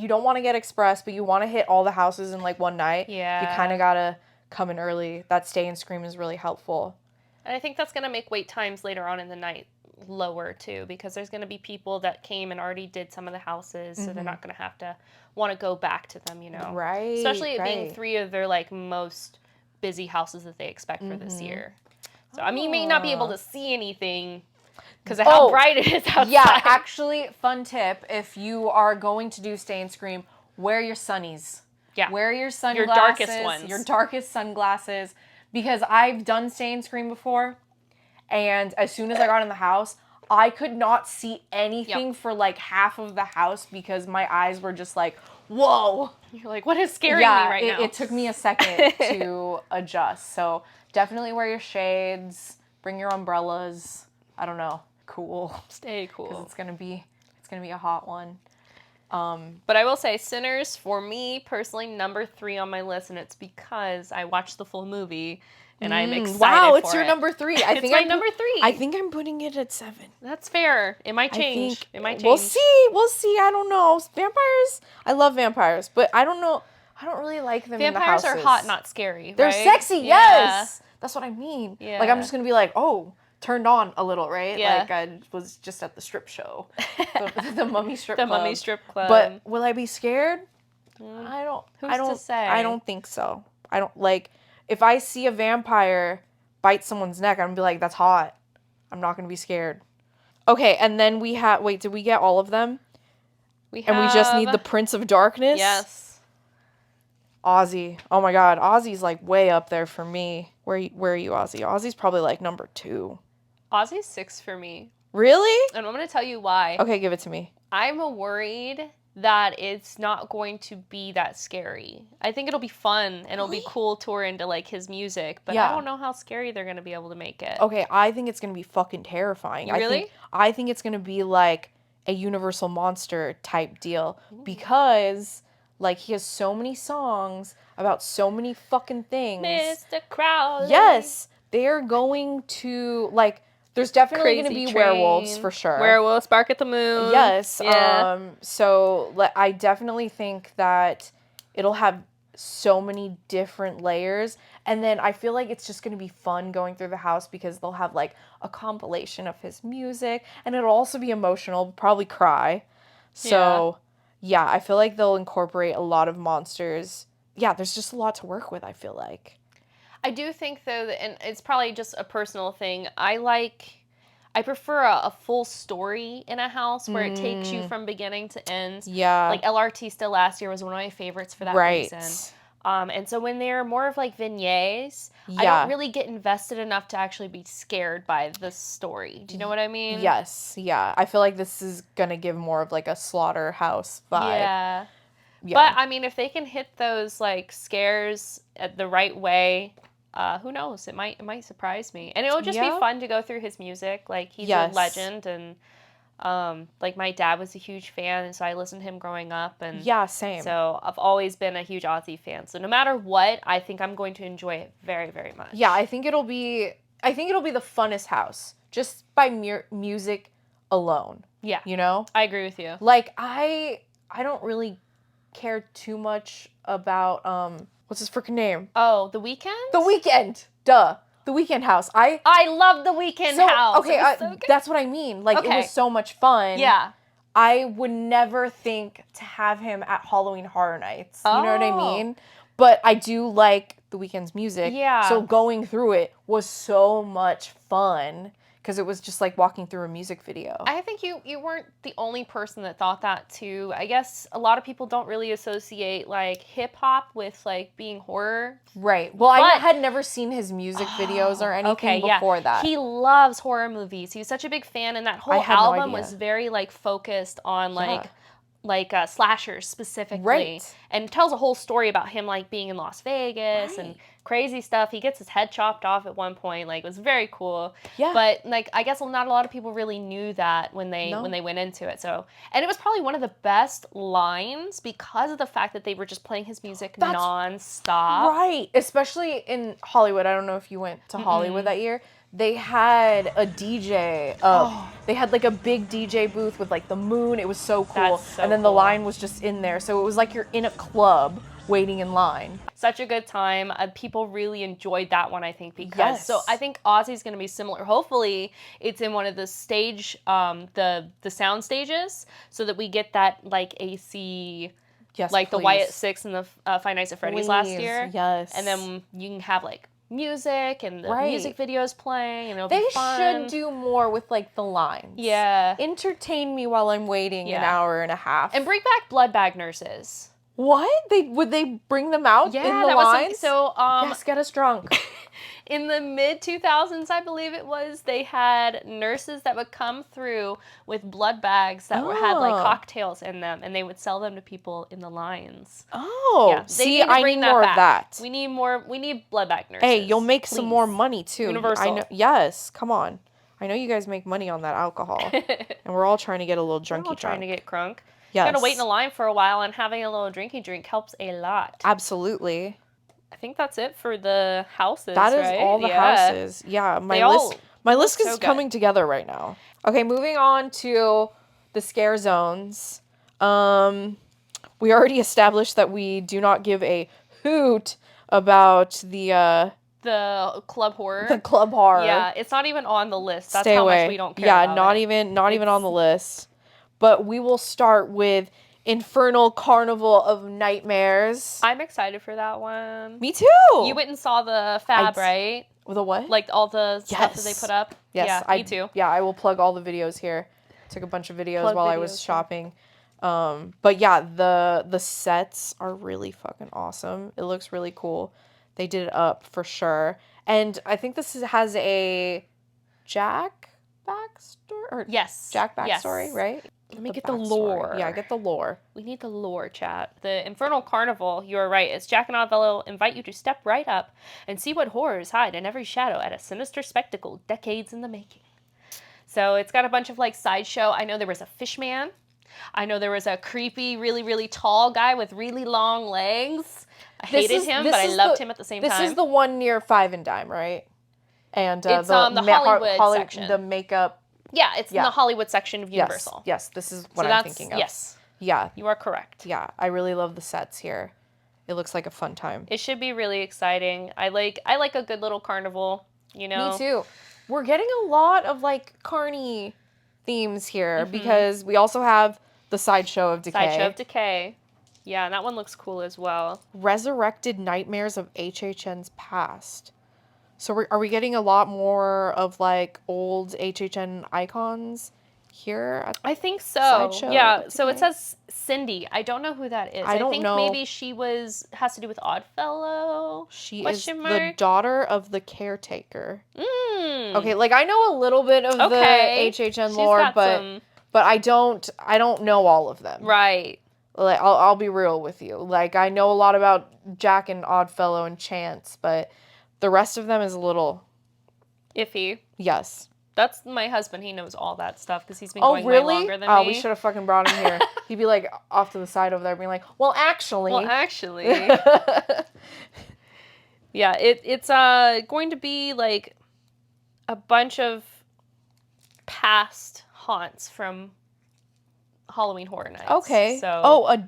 don't want to get express, but you want to hit all the houses in like one night. Yeah. You kind of gotta come in early. That stay and scream is really helpful. And I think that's going to make wait times later on in the night lower too, because there's going to be people that came and already did some of the houses, so they're not going to have to want to go back to them, you know. Right. Especially it being right. 3 of their like most busy houses that they expect for this year. So I mean, you may not be able to see anything because of how bright it is outside. Yeah, actually, fun tip: if you are going to do stay and scream, wear your sunnies. Yeah. Wear your sunglasses. darkest ones. Your darkest sunglasses. Because I've done stay and scream before, and as soon as I got in the house, I could not see anything for like half of the house because my eyes were just like, whoa. You're like, what is scaring me right now? It took me a second to adjust. So definitely wear your shades, bring your umbrellas. I don't know. Cool. Stay 'Cause cool. it's gonna be a hot one. But I will say, Sinners, for me personally, number 3 on my list, and it's because I watched the full movie and I'm excited. Wow, it's for your it. number 3. I It's think my I'm number 3. I think I'm putting it at 7. That's fair. It might I change. think It might change. We'll see. We'll see. I don't know. Vampires. I love vampires, but I don't know. I don't really like them. Vampires in the are houses. hot, not scary. They're right? sexy. Yeah. Yes. That's what I mean. Like Yeah. I'm just gonna be like, oh, turned on a little, right? Yeah. Like I was just at the strip show, the Mummy Strip The Club. Mummy Strip Club. But will I be scared? I don't. Who's I don't. to say? I don't think so. I don't like if I see a vampire bite someone's neck. I'm gonna be like, that's hot. I'm not gonna be scared. Okay, and then we have. Wait, did we get all of them? we And we just need have- the Prince of Darkness. Yes. Ozzy. Oh my God, Ozzy's like way up there for me. Where are you, Ozzy? Ozzy's probably like number 2. Ozzy's 6 for me. Really? And I'm going to tell you why. Okay, give it to me. I'm worried that it's not going to be that scary. I think it'll be fun and it'll be cool to her into like his music, but Yeah. I don't know how scary they're going to be able to make it. Okay, I think it's gonna be fucking terrifying. Really? I think it's gonna be like a Universal Monster type deal because like he has so many songs about so many fucking things. Mr. Crowley. Yes, they're going to like. There's definitely going to Crazy be Train. werewolves for sure. Werewolves, Bark at the Moon. Yes. Yeah. So I definitely think that it'll have so many different layers, and then I feel like it's just going to be fun going through the house because they'll have like a compilation of his music, and it'll also be emotional. Probably cry. So yeah, I feel like they'll incorporate a lot of monsters. Yeah, there's just a lot to work with. I feel like. I do think though that, and it's probably just a personal thing, I prefer a full story in a house where it takes you from beginning to end. Yeah. Like El Artista last year was one of my favorites for that Right. reason. And so when they're more of like vignettes, I Yeah. don't really get invested enough to actually be scared by the story. Do you know what I mean? Yes. Yeah. I feel like this is gonna give more of like a slaughterhouse vibe. Yeah. Yeah. But I mean, if they can hit those like scares at the right way, who knows? It might surprise me, and it'll just be Yeah. fun to go through his music. Like he's Yes. a legend, and like my dad was a huge fan, and so I listened to him growing up, and Yeah. Same. so I've always been a huge Ozzy fan. So no matter what, I think I'm going to enjoy it very, very much. Yeah, I think it'll be the funnest house just by music alone. Yeah. You know? I agree with you. Like I don't really care too much about what's his freaking name? Oh, The Weeknd? The Weeknd. Duh. The Weeknd house. I love The Weeknd so house. okay, It was so good. that's what I mean. Like it Okay. was so much fun. Yeah. I would never think to have him at Halloween Horror Nights. You know what I Oh. mean? But I do like The Weeknd's music. Yeah. So going through it was so much fun because it was just like walking through a music video. I think you weren't the only person that thought that too. I guess a lot of people don't really associate like hip hop with like being horror. Right. Well, I But- had never seen his music videos or anything before that. He loves horror movies. He was such a big fan, and that whole I had no album idea. was very like focused on Yeah. like slashers specifically, Right. and tells a whole story about him like being in Las Vegas and Right. crazy stuff. He gets his head chopped off at one point. Like, it was very cool. Yeah. But like, I guess not a lot of people really knew that when they No. went into it. So, and it was probably one of the best lines because of the fact that they were just playing his music nonstop. Right. Especially in Hollywood. I don't know if you went to Hollywood that year. They had a DJ. They had like a big DJ booth with like the moon. It was so cool. That's so and then the cool. line was just in there. So it was like you're in a club waiting in line. Such a good time. People really enjoyed that one, I think, because Yes. so I think Ozzy's going to be similar. Hopefully, it's in one of the stage, the sound stages, so that we get that like AC, Yes, like the please. Wyatt Six and the Five Nights at Freddy's last Please, year. yes. And then you can have like music and the Right. music videos playing, and it'll They be fun. should do more with like the lines. Yeah. Entertain me while I'm waiting an Yeah. hour and a half. And bring back blood bag nurses. What? Would they bring them out Yeah, in the that was lines? so. Yes, get us drunk. In the mid 2000s, I believe it was, they had nurses that would come through with blood bags that had like Oh. cocktails in them, and they would sell them to people in the lines. Oh, Yeah, they see, need to I bring need more back. of that. We need more. We need blood bag nurses. Hey, you'll make some please. more money too. Universal. I know. Yes, come on. I know you guys make money on that alcohol, and we're all trying to get a little We're drunky all trying drunk. to get crunk. Yes, Gotta wait in a line for a while, and having a little drinky drink helps a lot. absolutely. I think that's it for the houses. That is right? all the Yeah. houses. Yeah, They all my list look is so good. coming together right now. Okay, moving on to the scare zones. We already established that we do not give a hoot about the club horror. club horror. Yeah, it's not even on the list. That's Stay how away. much we don't care Yeah, about not it. even on the list. But we will start with Infernal Carnival of Nightmares. I'm excited for that one. Me too. You went and saw the Fab, right? The what? Like all the stuff that they Yes. put up? Yes, Yeah, me too. Yeah, I will plug all the videos here. Took a bunch of videos Plug while I videos, was yeah. shopping. But yeah, the sets are really fucking awesome. It looks really cool. They did it up for sure. And I think this has a Jack backstory or Yes. Jack backstory, Yes. right? Let me get the lore. Yeah, get the lore. We need the lore, chat. The Infernal Carnival, you are right, as Jack and Oddfellow invite you to step right up and see what horrors hide in every shadow at a sinister spectacle decades in the making. So it's got a bunch of like sideshow. I know there was a fishman. I know there was a creepy, really, really tall guy with really long legs. I hated him, but I loved him at the same time. This is the one near Five and Dime, right? And It's, the Hollywood section. The makeup. Yeah, it's in Yeah. the Hollywood section of Yes, Universal. yes, this is So what I'm that's, thinking of. yes, Yeah, you are correct. yeah, I really love the sets here. It looks like a fun time. It should be really exciting. I like a good little carnival, you know. Me too. We're getting a lot of like carny themes here Mm-hmm. because we also have the Sideshow of Decay. Sideshow of Decay. Yeah, and that one looks cool as well. Resurrected Nightmares of HHN's Past. So are we getting a lot more of like old HHN icons here? I think so. Sideshow Yeah, of so it Decay? says Cindy. I don't know who that is. I don't think know. maybe she has to do with Oddfellow. She is Question the mark? daughter of the caretaker. Mm. Okay, like I know a little bit of Okay. the HHN She's lore, got but some- I don't know all of them. Right. Like I'll be real with you. Like I know a lot about Jack and Oddfellow and Chance, but the rest of them is a little Iffy. yes. That's my husband. He knows all that stuff because he's been Oh going way really? longer than Oh, me. we should have fucking brought him here. He'd be like off to the side over there, being like, "Well, actually." Well, actually, yeah, it's going to be like a bunch of past haunts from Halloween Horror Nights. Okay. So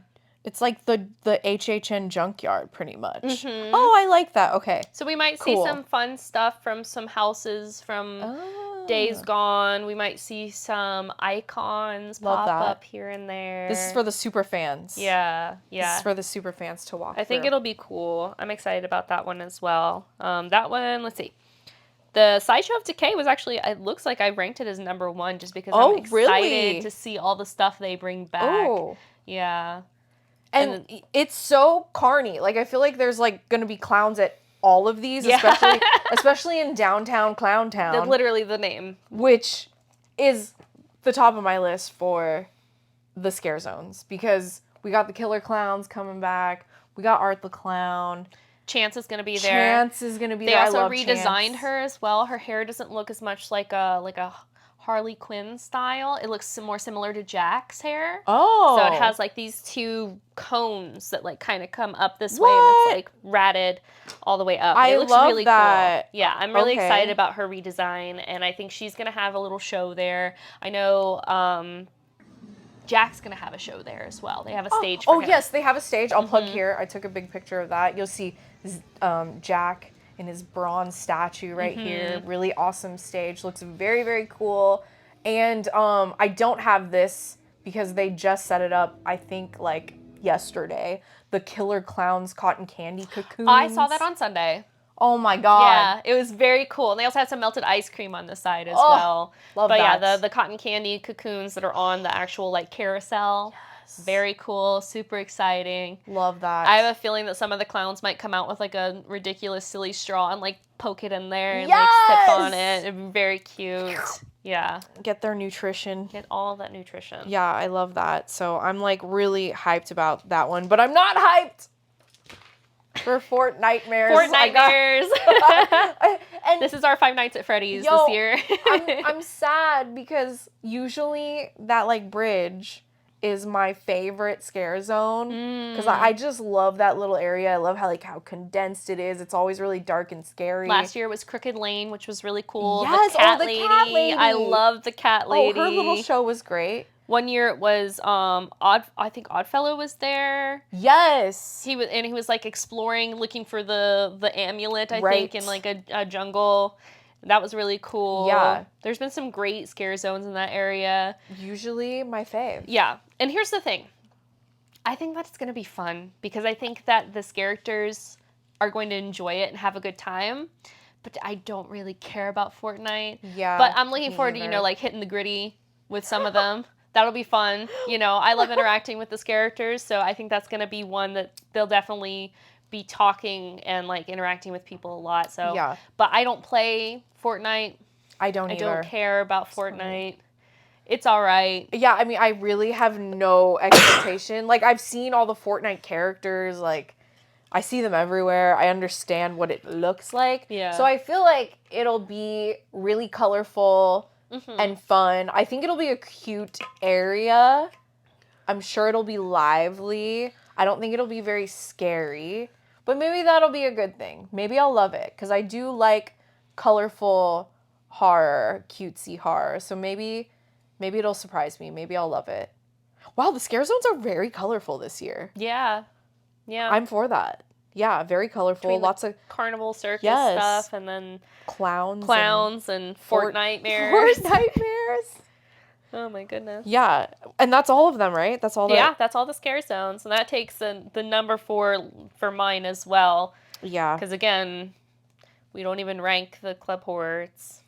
it's like the HHN junkyard, pretty much. Mhm. Oh, I like that. Okay. so we might Cool. see some fun stuff from some houses from Oh. Days Gone. We might see some icons Love pop that. up here and there. This is for the super fans. yeah, This yeah. is for the super fans to walk I think through. it'll be cool. I'm excited about that one as well. That one, let's see. The Sideshow of Decay was actually, it looks like I ranked it as number 1 just because Oh, I'm excited really? to see all the stuff they bring back. Oh. Yeah. And it's so carny. Like I feel like there's like gonna be clowns at all of these, Yeah. especially in downtown Clown Town, That's literally the name. which is the top of my list for the scare zones because we got the killer clowns coming back. We got Art the Clown. Chance is gonna be there. Chance is gonna be They there. also I love redesigned Chance. her as well. Her hair doesn't look as much like a Harley Quinn style. It looks more similar to Jack's hair. Oh. So it has like these two cones that like kind of come up this way, and What? it's like ratted all the way up. I It looks love really that. cool. Yeah, I'm really Okay. excited about her redesign, and I think she's gonna have a little show there. I know Jack's gonna have a show there as well. They have a stage for Oh him. yes, they have a stage. I'll plug here. I took a big picture of that. You'll see Jack in his bronze statue right here. Really awesome stage. Looks very, very cool. And I don't have this because they just set it up, I think, like yesterday. The Killer Clowns cotton candy cocoons. I saw that on Sunday. Oh my god. Yeah, it was very cool. And they also had some melted ice cream on the side as Oh, well. love but that. yeah, the cotton candy cocoons that are on the actual like carousel. Yes. Very cool, super exciting. Love that. I have a feeling that some of the clowns might come out with like a ridiculous silly straw and like poke it in there and like sip on it. It'd be very cute. Yeah. Get their nutrition. Get all that nutrition. Yeah, I love that. So I'm like really hyped about that one, but I'm not hyped for Fortnitemares. Fortnitemares. And This is our Five Nights at Freddy's Yo, this year. I'm sad because usually that like bridge is my favorite scare zone because I just love that little area. I love how condensed it is. It's always really dark and scary. Last year was Crooked Lane, which was really cool. Yes, the cat the lady. cat lady. I love the cat lady. Oh, her little show was great. One year it was I think Oddfellow was there. Yes. He was like exploring, looking for the amulet, I Right. think, in like a jungle. That was really cool. Yeah. There's been some great scare zones in that area. Usually my fave. Yeah. And here's the thing. I think that's going to be fun because I think that the characters are going to enjoy it and have a good time. But I don't really care about Fortnite. Yeah. But I'm looking forward to, neither. like hitting the gritty with some of them. That'll be fun. I love interacting with those characters, so I think that's going to be one that they'll definitely be talking and like interacting with people a lot. So Yeah. But I don't play Fortnite. I don't I either. don't care about Fortnite. It's all right. Yeah, I mean, I really have no expectation. Like, I've seen all the Fortnite characters. Like, I see them everywhere. I understand what it looks like. Yeah. So I feel like it'll be really colorful and fun. I think it'll be a cute area. I'm sure it'll be lively. I don't think it'll be very scary. But maybe that'll be a good thing. Maybe I'll love it. Because I do like colorful horror, cutesy horror. So maybe it'll surprise me. Maybe I'll love it. Wow, the scare zones are very colorful this year. Yeah. Yeah. I'm for that. Yeah, very colorful. Between the Lots of carnival circus Yes. stuff and then clowns. and Fort- Fortnitemares. Fortnitemares. Oh my goodness. Yeah, and that's all of them, right? That's all. Yeah, that's all the scare zones. And that takes the number 4 for mine as well. Yeah. Because again, we don't even rank the Club Horror. It's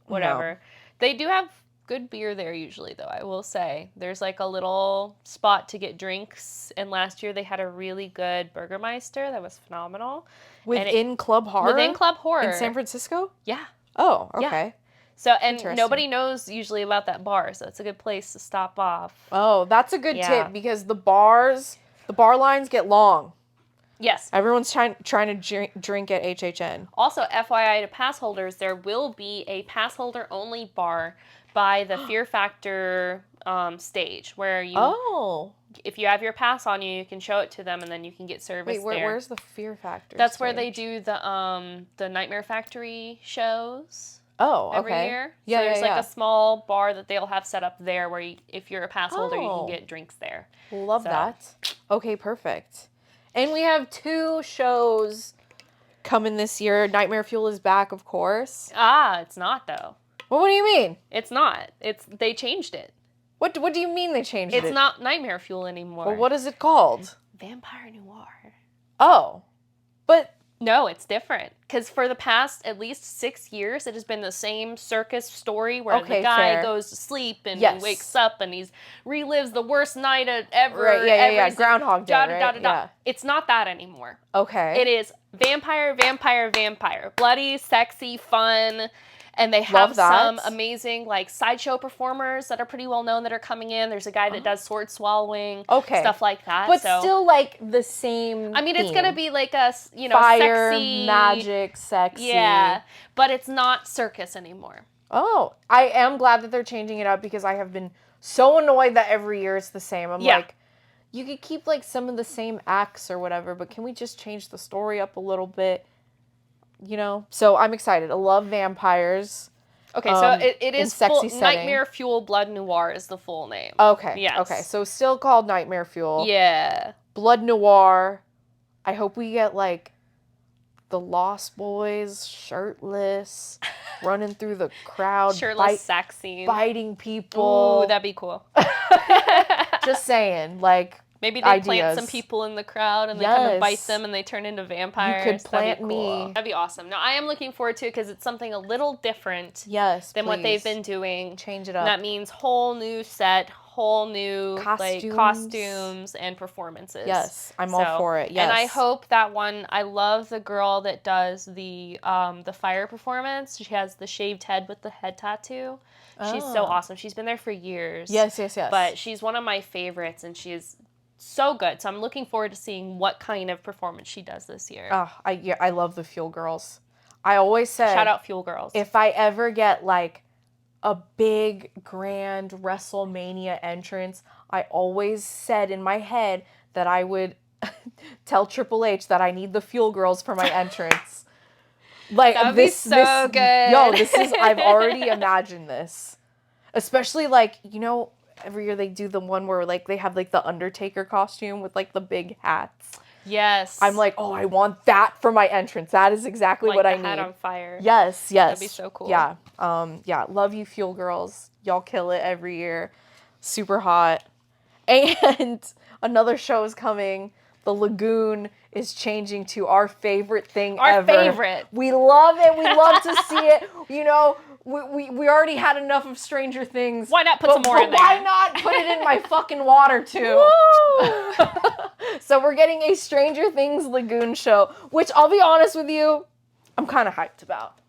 whatever. They do have good beer there usually, though, I will say. There's like a little spot to get drinks. And last year they had a really good Burgermeister that was phenomenal. Within Club Horror. Within Club Horror. in San Francisco. Yeah. Oh, Yeah. okay. So, and Interesting. nobody knows usually about that bar, so it's a good place to stop off. Oh, that's a good Yeah. tip because the bar lines get long. Yes. Everyone's trying to drink at HHN. Also, FYI to pass holders, there will be a pass holder only bar by the Fear Factor stage where you, Oh. if you have your pass on you, you can show it to them and then you can get service Wait, there. where's the Fear Factor? That's where they stage? do the Nightmare Factory shows Oh, okay. every year. Yeah, so there's yeah, like a small bar that they'll have set up there where if you're a pass holder, you Oh. can get drinks there. Love So. that. Okay, perfect. And we have 2 shows coming this year. Nightmare Fuel is back, of course. It's not though. Well, what do you mean? It's not. They changed it. What do you mean they changed it? It's not Nightmare Fuel anymore. Well, what is it called? Vampire Noir. Oh. But No, it's different. Because for the past at least 6 years, it has been the same circus story where Okay, the guy fair. goes to sleep and Yes. he wakes up and he relives the worst night ever. Right, yeah. every Groundhog Day, da, right? da, da, da. Yeah. It's not that anymore. okay. It is vampire, vampire, vampire. Bloody, sexy, fun. And they have that. some amazing like sideshow performers that are pretty well known that are coming in. There's a guy that does sword swallowing, Okay. stuff like that. But so, still, like, the same I mean, it's theme. gonna be like a fire, sexy magic, sexy. Yeah, but it's not circus anymore. Oh, I am glad that they're changing it up because I have been so annoyed that every year it's the same. I'm like, you could keep like some of the same acts or whatever, but can we just change the story up a little bit? You know? So I'm excited. I love vampires. Okay, so it is sexy full, setting. Nightmare Fuel Blood Noir is the full name. Okay. Yes. Okay. So still called Nightmare Fuel. Yeah. Blood Noir. I hope we get like the Lost Boys shirtless, running through the crowd, Shirtless sex scene. biting people. Ooh, that'd be cool. Just saying, like, maybe they plant some people in the crowd and they come and bite them and they turn into vampires. You could plant That'd be cool. me. That'd be awesome. No, I am looking forward to it because it's something a little different than what they've been doing. Change it up. And that means whole new set, whole new costumes and performances. Yes, I'm all for it. Yes. And I hope that one. I love the girl that does the fire performance. She has the shaved head with the head tattoo. She's so awesome. She's been there for years. Yes. But she's one of my favorites, and she is so good. So I'm looking forward to seeing what kind of performance she does this year. Oh, I love the Fuel Girls. I always said, shout out Fuel Girls. If I ever get like a big grand WrestleMania entrance, I always said in my head that I would tell Triple H that I need the Fuel Girls for my entrance. Like, that would be so good. Yo, I've already imagined this. Especially like, you know, every year they do the one where like they have like the Undertaker costume with like the big hats. Yes. I'm like, oh, I want that for my entrance. That is exactly like what I the hat need. on fire. Yes. That'd be so cool. Yeah. Love you, Fuel Girls. Y'all kill it every year. Super hot. And another show is coming. The Lagoon is changing to our favorite thing ever. Our favorite. We love it. We love to see it. You know, we already had enough of Stranger Things. Why not put some more in there? Why not put it in my fucking water too? So we're getting a Stranger Things Lagoon show, which I'll be honest with you, I'm kind of hyped about.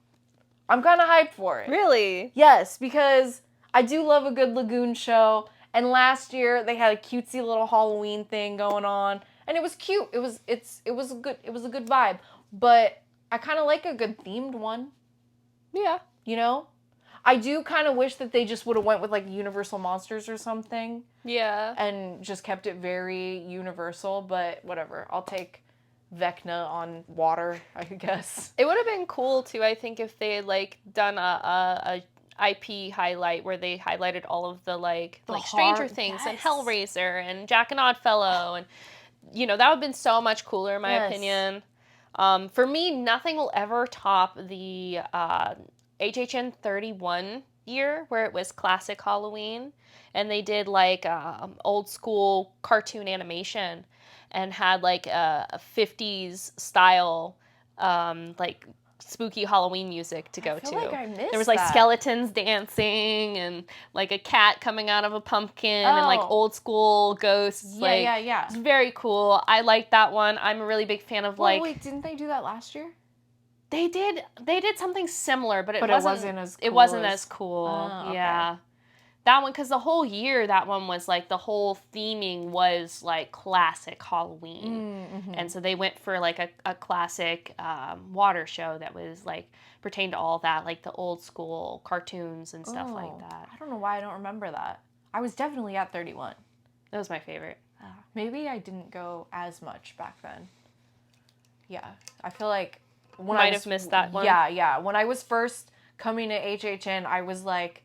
I'm kind of hyped for it. Really? Yes, because I do love a good Lagoon show. And last year they had a cutesy little Halloween thing going on, and it was cute. It was a good vibe. But I kind of like a good themed one. Yeah. You know? I do kind of wish that they just would have went with like Universal Monsters or something. Yeah. And just kept it very universal, but whatever. I'll take Vecna on water, I guess. It would have been cool too, I think, if they had like done a IP highlight where they highlighted all of the like Stranger Things and Hellraiser and Jack and Oddfellow, and you know, that would have been so much cooler in my opinion. For me, nothing will ever top the HHN 31 year where it was classic Halloween and they did like old school cartoon animation and had like a 50s style like spooky Halloween music to go to. Like I missed there was like skeletons dancing and like a cat coming out of a pumpkin and like old school ghosts. Yeah. It's very cool. I like that one. I'm a really big fan of wait, didn't they do that last year? They did something similar, but it wasn't as cool. It wasn't as cool. Okay. Yeah. That one, because the whole year, that one was like the whole theming was like classic Halloween. Mm-hmm. And so they went for like a classic water show that was like pertained to all that, like the old school cartoons and stuff like that. I don't know why I don't remember that. I was definitely at 31. That was my favorite. Maybe I didn't go as much back then. Yeah. I feel like when Might have missed that one. Yeah. When I was first coming to HHN, I was like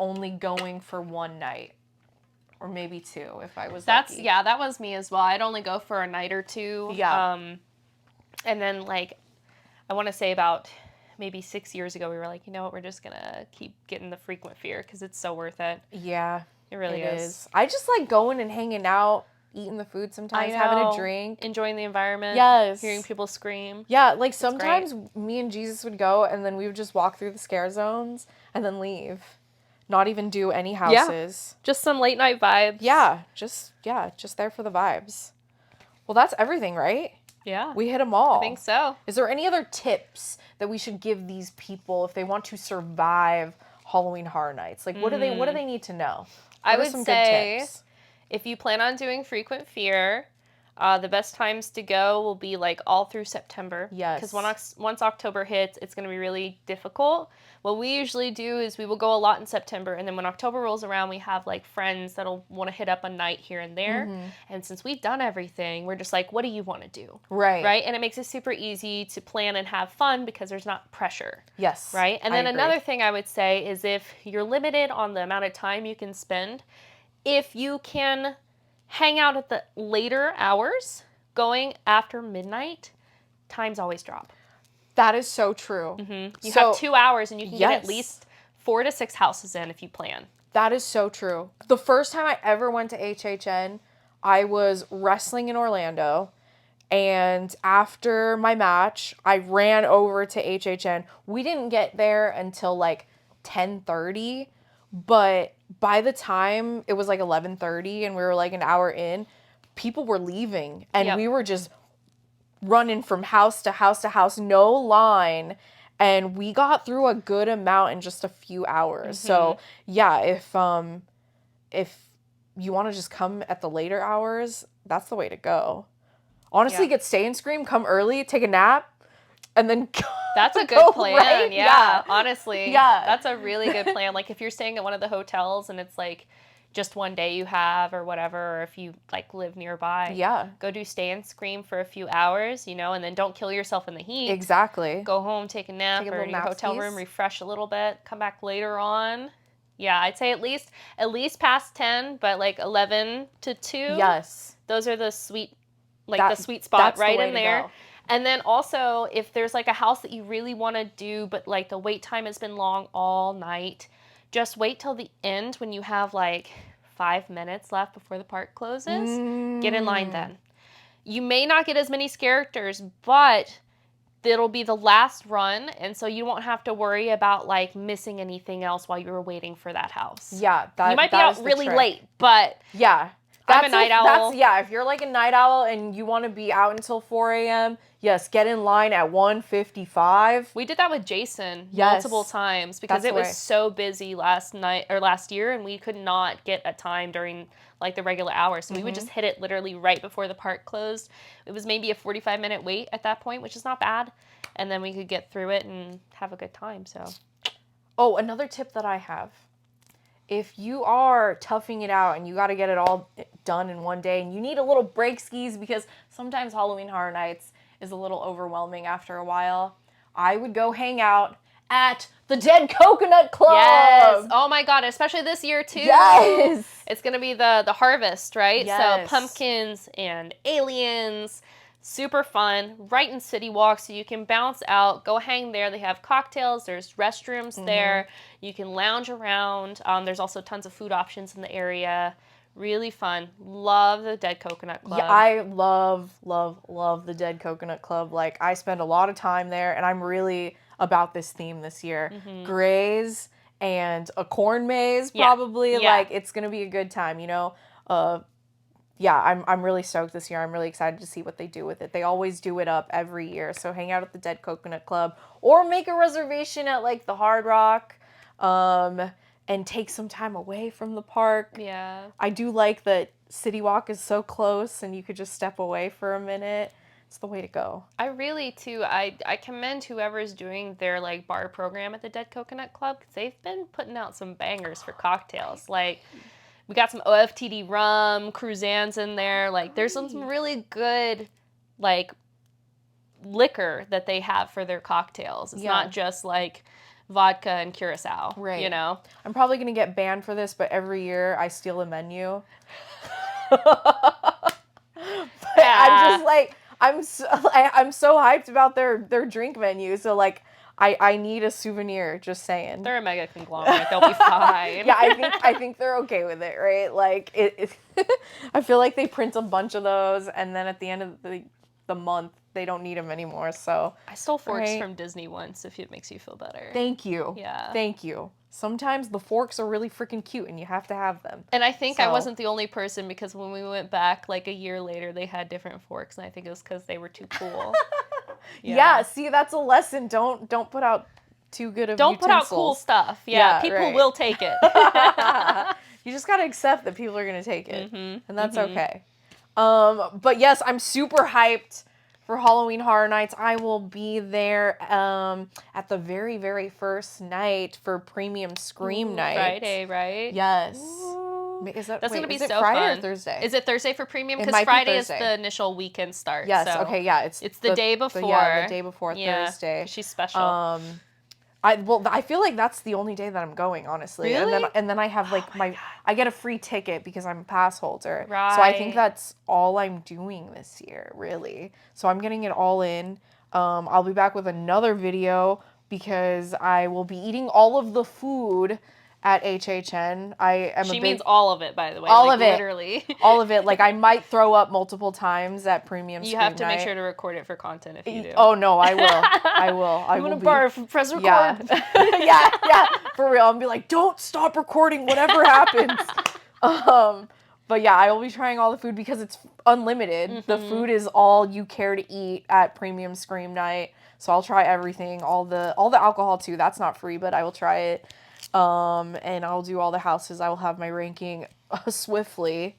only going for one night. Or maybe two if I was lucky. Yeah, that was me as well. I'd only go for a night or two. Yeah. And then like I want to say about maybe 6 years ago, we were like, you know what, we're just gonna keep getting the frequent fear because it's so worth it. Yeah. It really is. I just like going and hanging out, eating the food sometimes, having a drink. Enjoying the environment. Yes. Hearing people scream. Yeah, like sometimes me and Jesus would go and then we would just walk through the scare zones and then leave. Not even do any houses. Yeah. Just some late night vibes. Yeah, just there for the vibes. Well, that's everything, right? Yeah. We hit them all. I think so. Is there any other tips that we should give these people if they want to survive Halloween Horror Nights? Like, what do they need to know? I What are would some say good tips? if you plan on doing frequent fear, the best times to go will be like all through September. Yes. Because once October hits, it's going to be really difficult. What we usually do is we will go a lot in September, and then when October rolls around, we have like friends that'll want to hit up a night here and there. And since we've done everything, we're just like, what do you want to do? Right. Right? And it makes it super easy to plan and have fun because there's not pressure. Yes. Right? And I then agree. another thing I would say is if you're limited on the amount of time you can spend, if you can hang out at the later hours, going after midnight, times always drop. That is so true. You So- have 2 hours and you can get Yes. at least 4 to 6 houses in if you plan. That is so true. The first time I ever went to HHN, I was wrestling in Orlando. And after my match, I ran over to HHN. We didn't get there until like 10:30, but by the time it was like 11:30 and we were like an hour in, people were leaving and Yep. we were just running from house to house to house, no line. And we got through a good amount in just a few hours. So yeah, if you want to just come at the later hours, that's the way to go. Honestly, Yeah. get Stay and Scream, come early, take a nap, and then That's a go, good plan. right? Yeah, honestly. Yeah. That's a really good plan. Like if you're staying at one of the hotels and it's like just one day you have or whatever, or if you like live nearby. Yeah. Go do Stay and Scream for a few hours, you know, and then don't kill yourself in the heat. Exactly. Go home, take a nap, Take a or little in your hotel nap-skies. room, refresh a little bit, come back later on. Yeah, I'd say at least past 10, but like 11 to 2. Yes. Those are the sweet, like That- the sweet spot that's the right way in to there. go. And then also, if there's like a house that you really want to do, but like the wait time has been long all night, just wait till the end when you have like 5 minutes left before the park closes. Get in line then. You may not get as many characters, but it'll be the last run, and so you won't have to worry about like missing anything else while you were waiting for that house. Yeah. That, You might be that out is the really trick. late, but Yeah. I'm a night owl. Yeah, if you're like a night owl and you want to be out until 4 a.m., yes, get in line at 1:55. we did that with Jason Yes. multiple times because That's it the was way. so busy last year, and we could not get a time during like the regular hours. So we would just hit it literally right before the park closed. It was maybe a 45-minute wait at that point, which is not bad. And then we could get through it and have a good time. So Oh, another tip that I have. If you are toughing it out and you got to get it all done in one day and you need a little break skis because sometimes Halloween Horror Nights is a little overwhelming after a while, I would go hang out at the Dead Coconut Club. yes, oh my God, especially this year too. Yes. It's gonna be the harvest, right? Yes. So pumpkins and aliens, super fun, right in City Walk, so you can bounce out, go hang there. They have cocktails, there's restrooms there, you can lounge around. There's also tons of food options in the area. Really fun. Love the Dead Coconut Club. Yeah, I love the Dead Coconut Club. Like, I spend a lot of time there, and I'm really about this theme this year. Grays and a corn maze, Yeah. probably. Yeah. Like, it's gonna be a good time, you know? Yeah, I'm really stoked this year. I'm really excited to see what they do with it. They always do it up every year. So hang out at the Dead Coconut Club or make a reservation at, like, the Hard Rock, and take some time away from the park. Yeah. I do like that City Walk is so close and you could just step away for a minute. It's the way to go. I really too. I commend whoever's doing their like bar program at the Dead Coconut Club because they've been putting out some bangers for cocktails. Like we got some OFTD rum, Cruzans in there. Like there's some really good like liquor that they have for their cocktails. It's Yeah. not just like vodka and curacao. Right. You know. I'm probably going to get banned for this, but every year I steal a menu. I'm just like, I'm so hyped about their drink menu. So like, I need a souvenir. Just saying. They're a mega conglomerate. They'll be fine. Yeah, I think they're okay with it, right? Like it I feel like they print a bunch of those, and then at the end of the month, they don't need them anymore. So I stole forks Right. from Disney once. If it makes you feel better. thank you. Yeah. Thank you. sometimes the forks are really freaking cute and you have to have them. And I think I So- wasn't the only person, because when we went back like a year later, they had different forks, and I think it was because they were too cool. Yeah. See, that's a lesson. Don't put out too good of Don't put out cool utensils. stuff. Yeah, Yeah, people right. will take it. You just gotta accept that people are gonna take it, Mhm, and that's okay. But yes, I'm super hyped for Halloween Horror Nights. I will be there at the very, very first night for Premium Scream Night. Friday, right? Yes. Ooh. Is that, That's wait, gonna be is it so Friday fun. or Thursday? Is it Thursday for premium? It Because might be Friday is Thursday. the initial weekend start. Yes. so Okay. Yeah. It's the day before. Yeah, the day before Yeah, Thursday. she's special. I feel like that's the only day that I'm going, honestly. Really? And then I have like my God. I get a free ticket because I'm a pass holder. So I Right. think that's all I'm doing this year, really. So I'm getting it all in. I'll be back with another video because I will be eating all of the food at HHN. I am She a big means all of it, by the way. All like, of it. Literally. all of it. Like I might throw up multiple times at Premium You Scream have to make Night. sure to record it for content if you do. Oh no, I will. I will. I I'm will gonna be. barf. Press record. Yeah. yeah, for real. I'm gonna be like, don't stop recording, whatever happens. But yeah, I will be trying all the food because it's unlimited. The food is all you care to eat at Premium Scream Night. So I'll try everything, all the alcohol too. That's not free, but I will try it. And I'll do all the houses. I will have my ranking swiftly.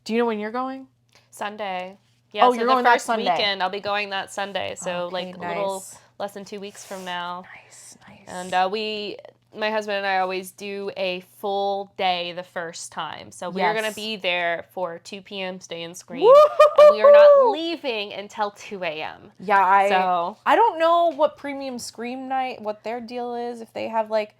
Do you know when you're going? Sunday. Yeah, Oh, so you're the going that first Sunday. weekend. I'll be going that Sunday. So Okay, like a little nice. less than 2 weeks from now. Nice. And my husband and I always do a full day the first time. So we are going Yes. to be there for 2 p.m. Stay and Scream. Woo-hoo-hoo! And we are not leaving until 2 a.m. Yeah, I don't know what Premium Scream Night, what their deal is. If they have like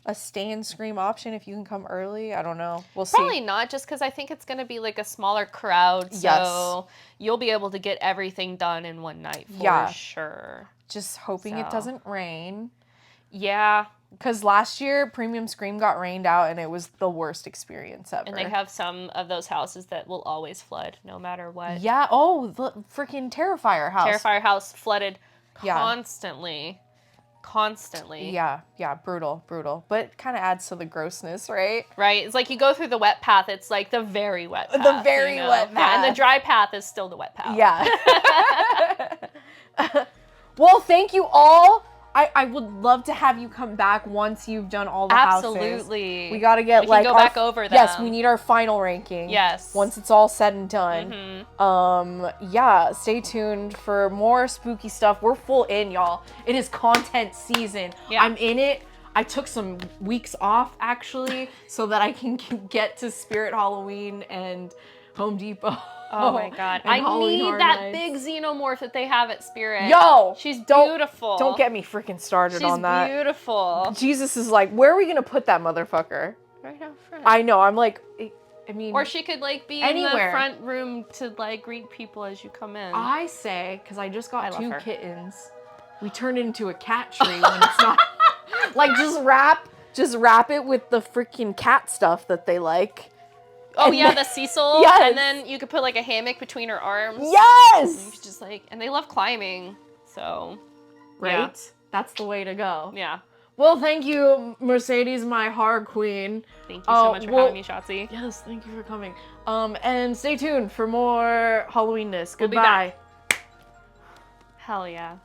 a stay and scream option, if you can come early, I don't know. We'll see. Probably not, just because I think it's going to be like a smaller crowd. So Yes. you'll be able to get everything done in one night for Yeah. sure. Just hoping it So. doesn't rain. Yeah. Because last year, Premium Scream got rained out, and it was the worst experience ever. And they have some of those houses that will always flood no matter what. Yeah. Oh, the freaking Terrifier house. Terrifier house flooded Yeah. constantly. Constantly. Yeah. Brutal. But it kind of adds to the grossness, right? Right? It's like you go through the wet path. It's like the very wet path. The very wet Yeah, and the path. dry path is still the wet path. Yeah. Well, thank you all. I would love to have you come back once you've done all the houses. Absolutely. We got to get We can like go our, back over Yes, them. we need our final ranking. Yes. Once it's all said and done. Mm-hmm. Yeah, stay tuned for more spooky stuff. We're full in, y'all. It is content season. Yeah. I'm in it. I took some weeks off actually so that I can get to Spirit Halloween and Home Depot. Oh my god. and I Halloween need Horror that Nights. big xenomorph that they have at Spirit. Yo, She's don't- beautiful. Don't get me freaking started She's on that. beautiful. Jesus is like, where are we gonna put that motherfucker? Right out front. I know. I'm like, I mean, Or she could like be Anywhere. in the front room to like greet people as you come in. I say, because I just I got love 2 her. kittens, we turn it into a cat tree when it's not. Like, just wrap it with the freaking cat stuff that they like. Oh And yeah, then- the Cecil. Yes. And then you could put like a hammock between her arms. You Yes! could just like, and they love climbing. So, Right? That's the way to go. yeah. Well, thank you, Mercedes, my horror queen. Thank you Oh, so much for well- having me, Shotzi. Yes, thank you for coming. And stay tuned for more Halloweenness. We'll be Goodbye. back. Hell yeah.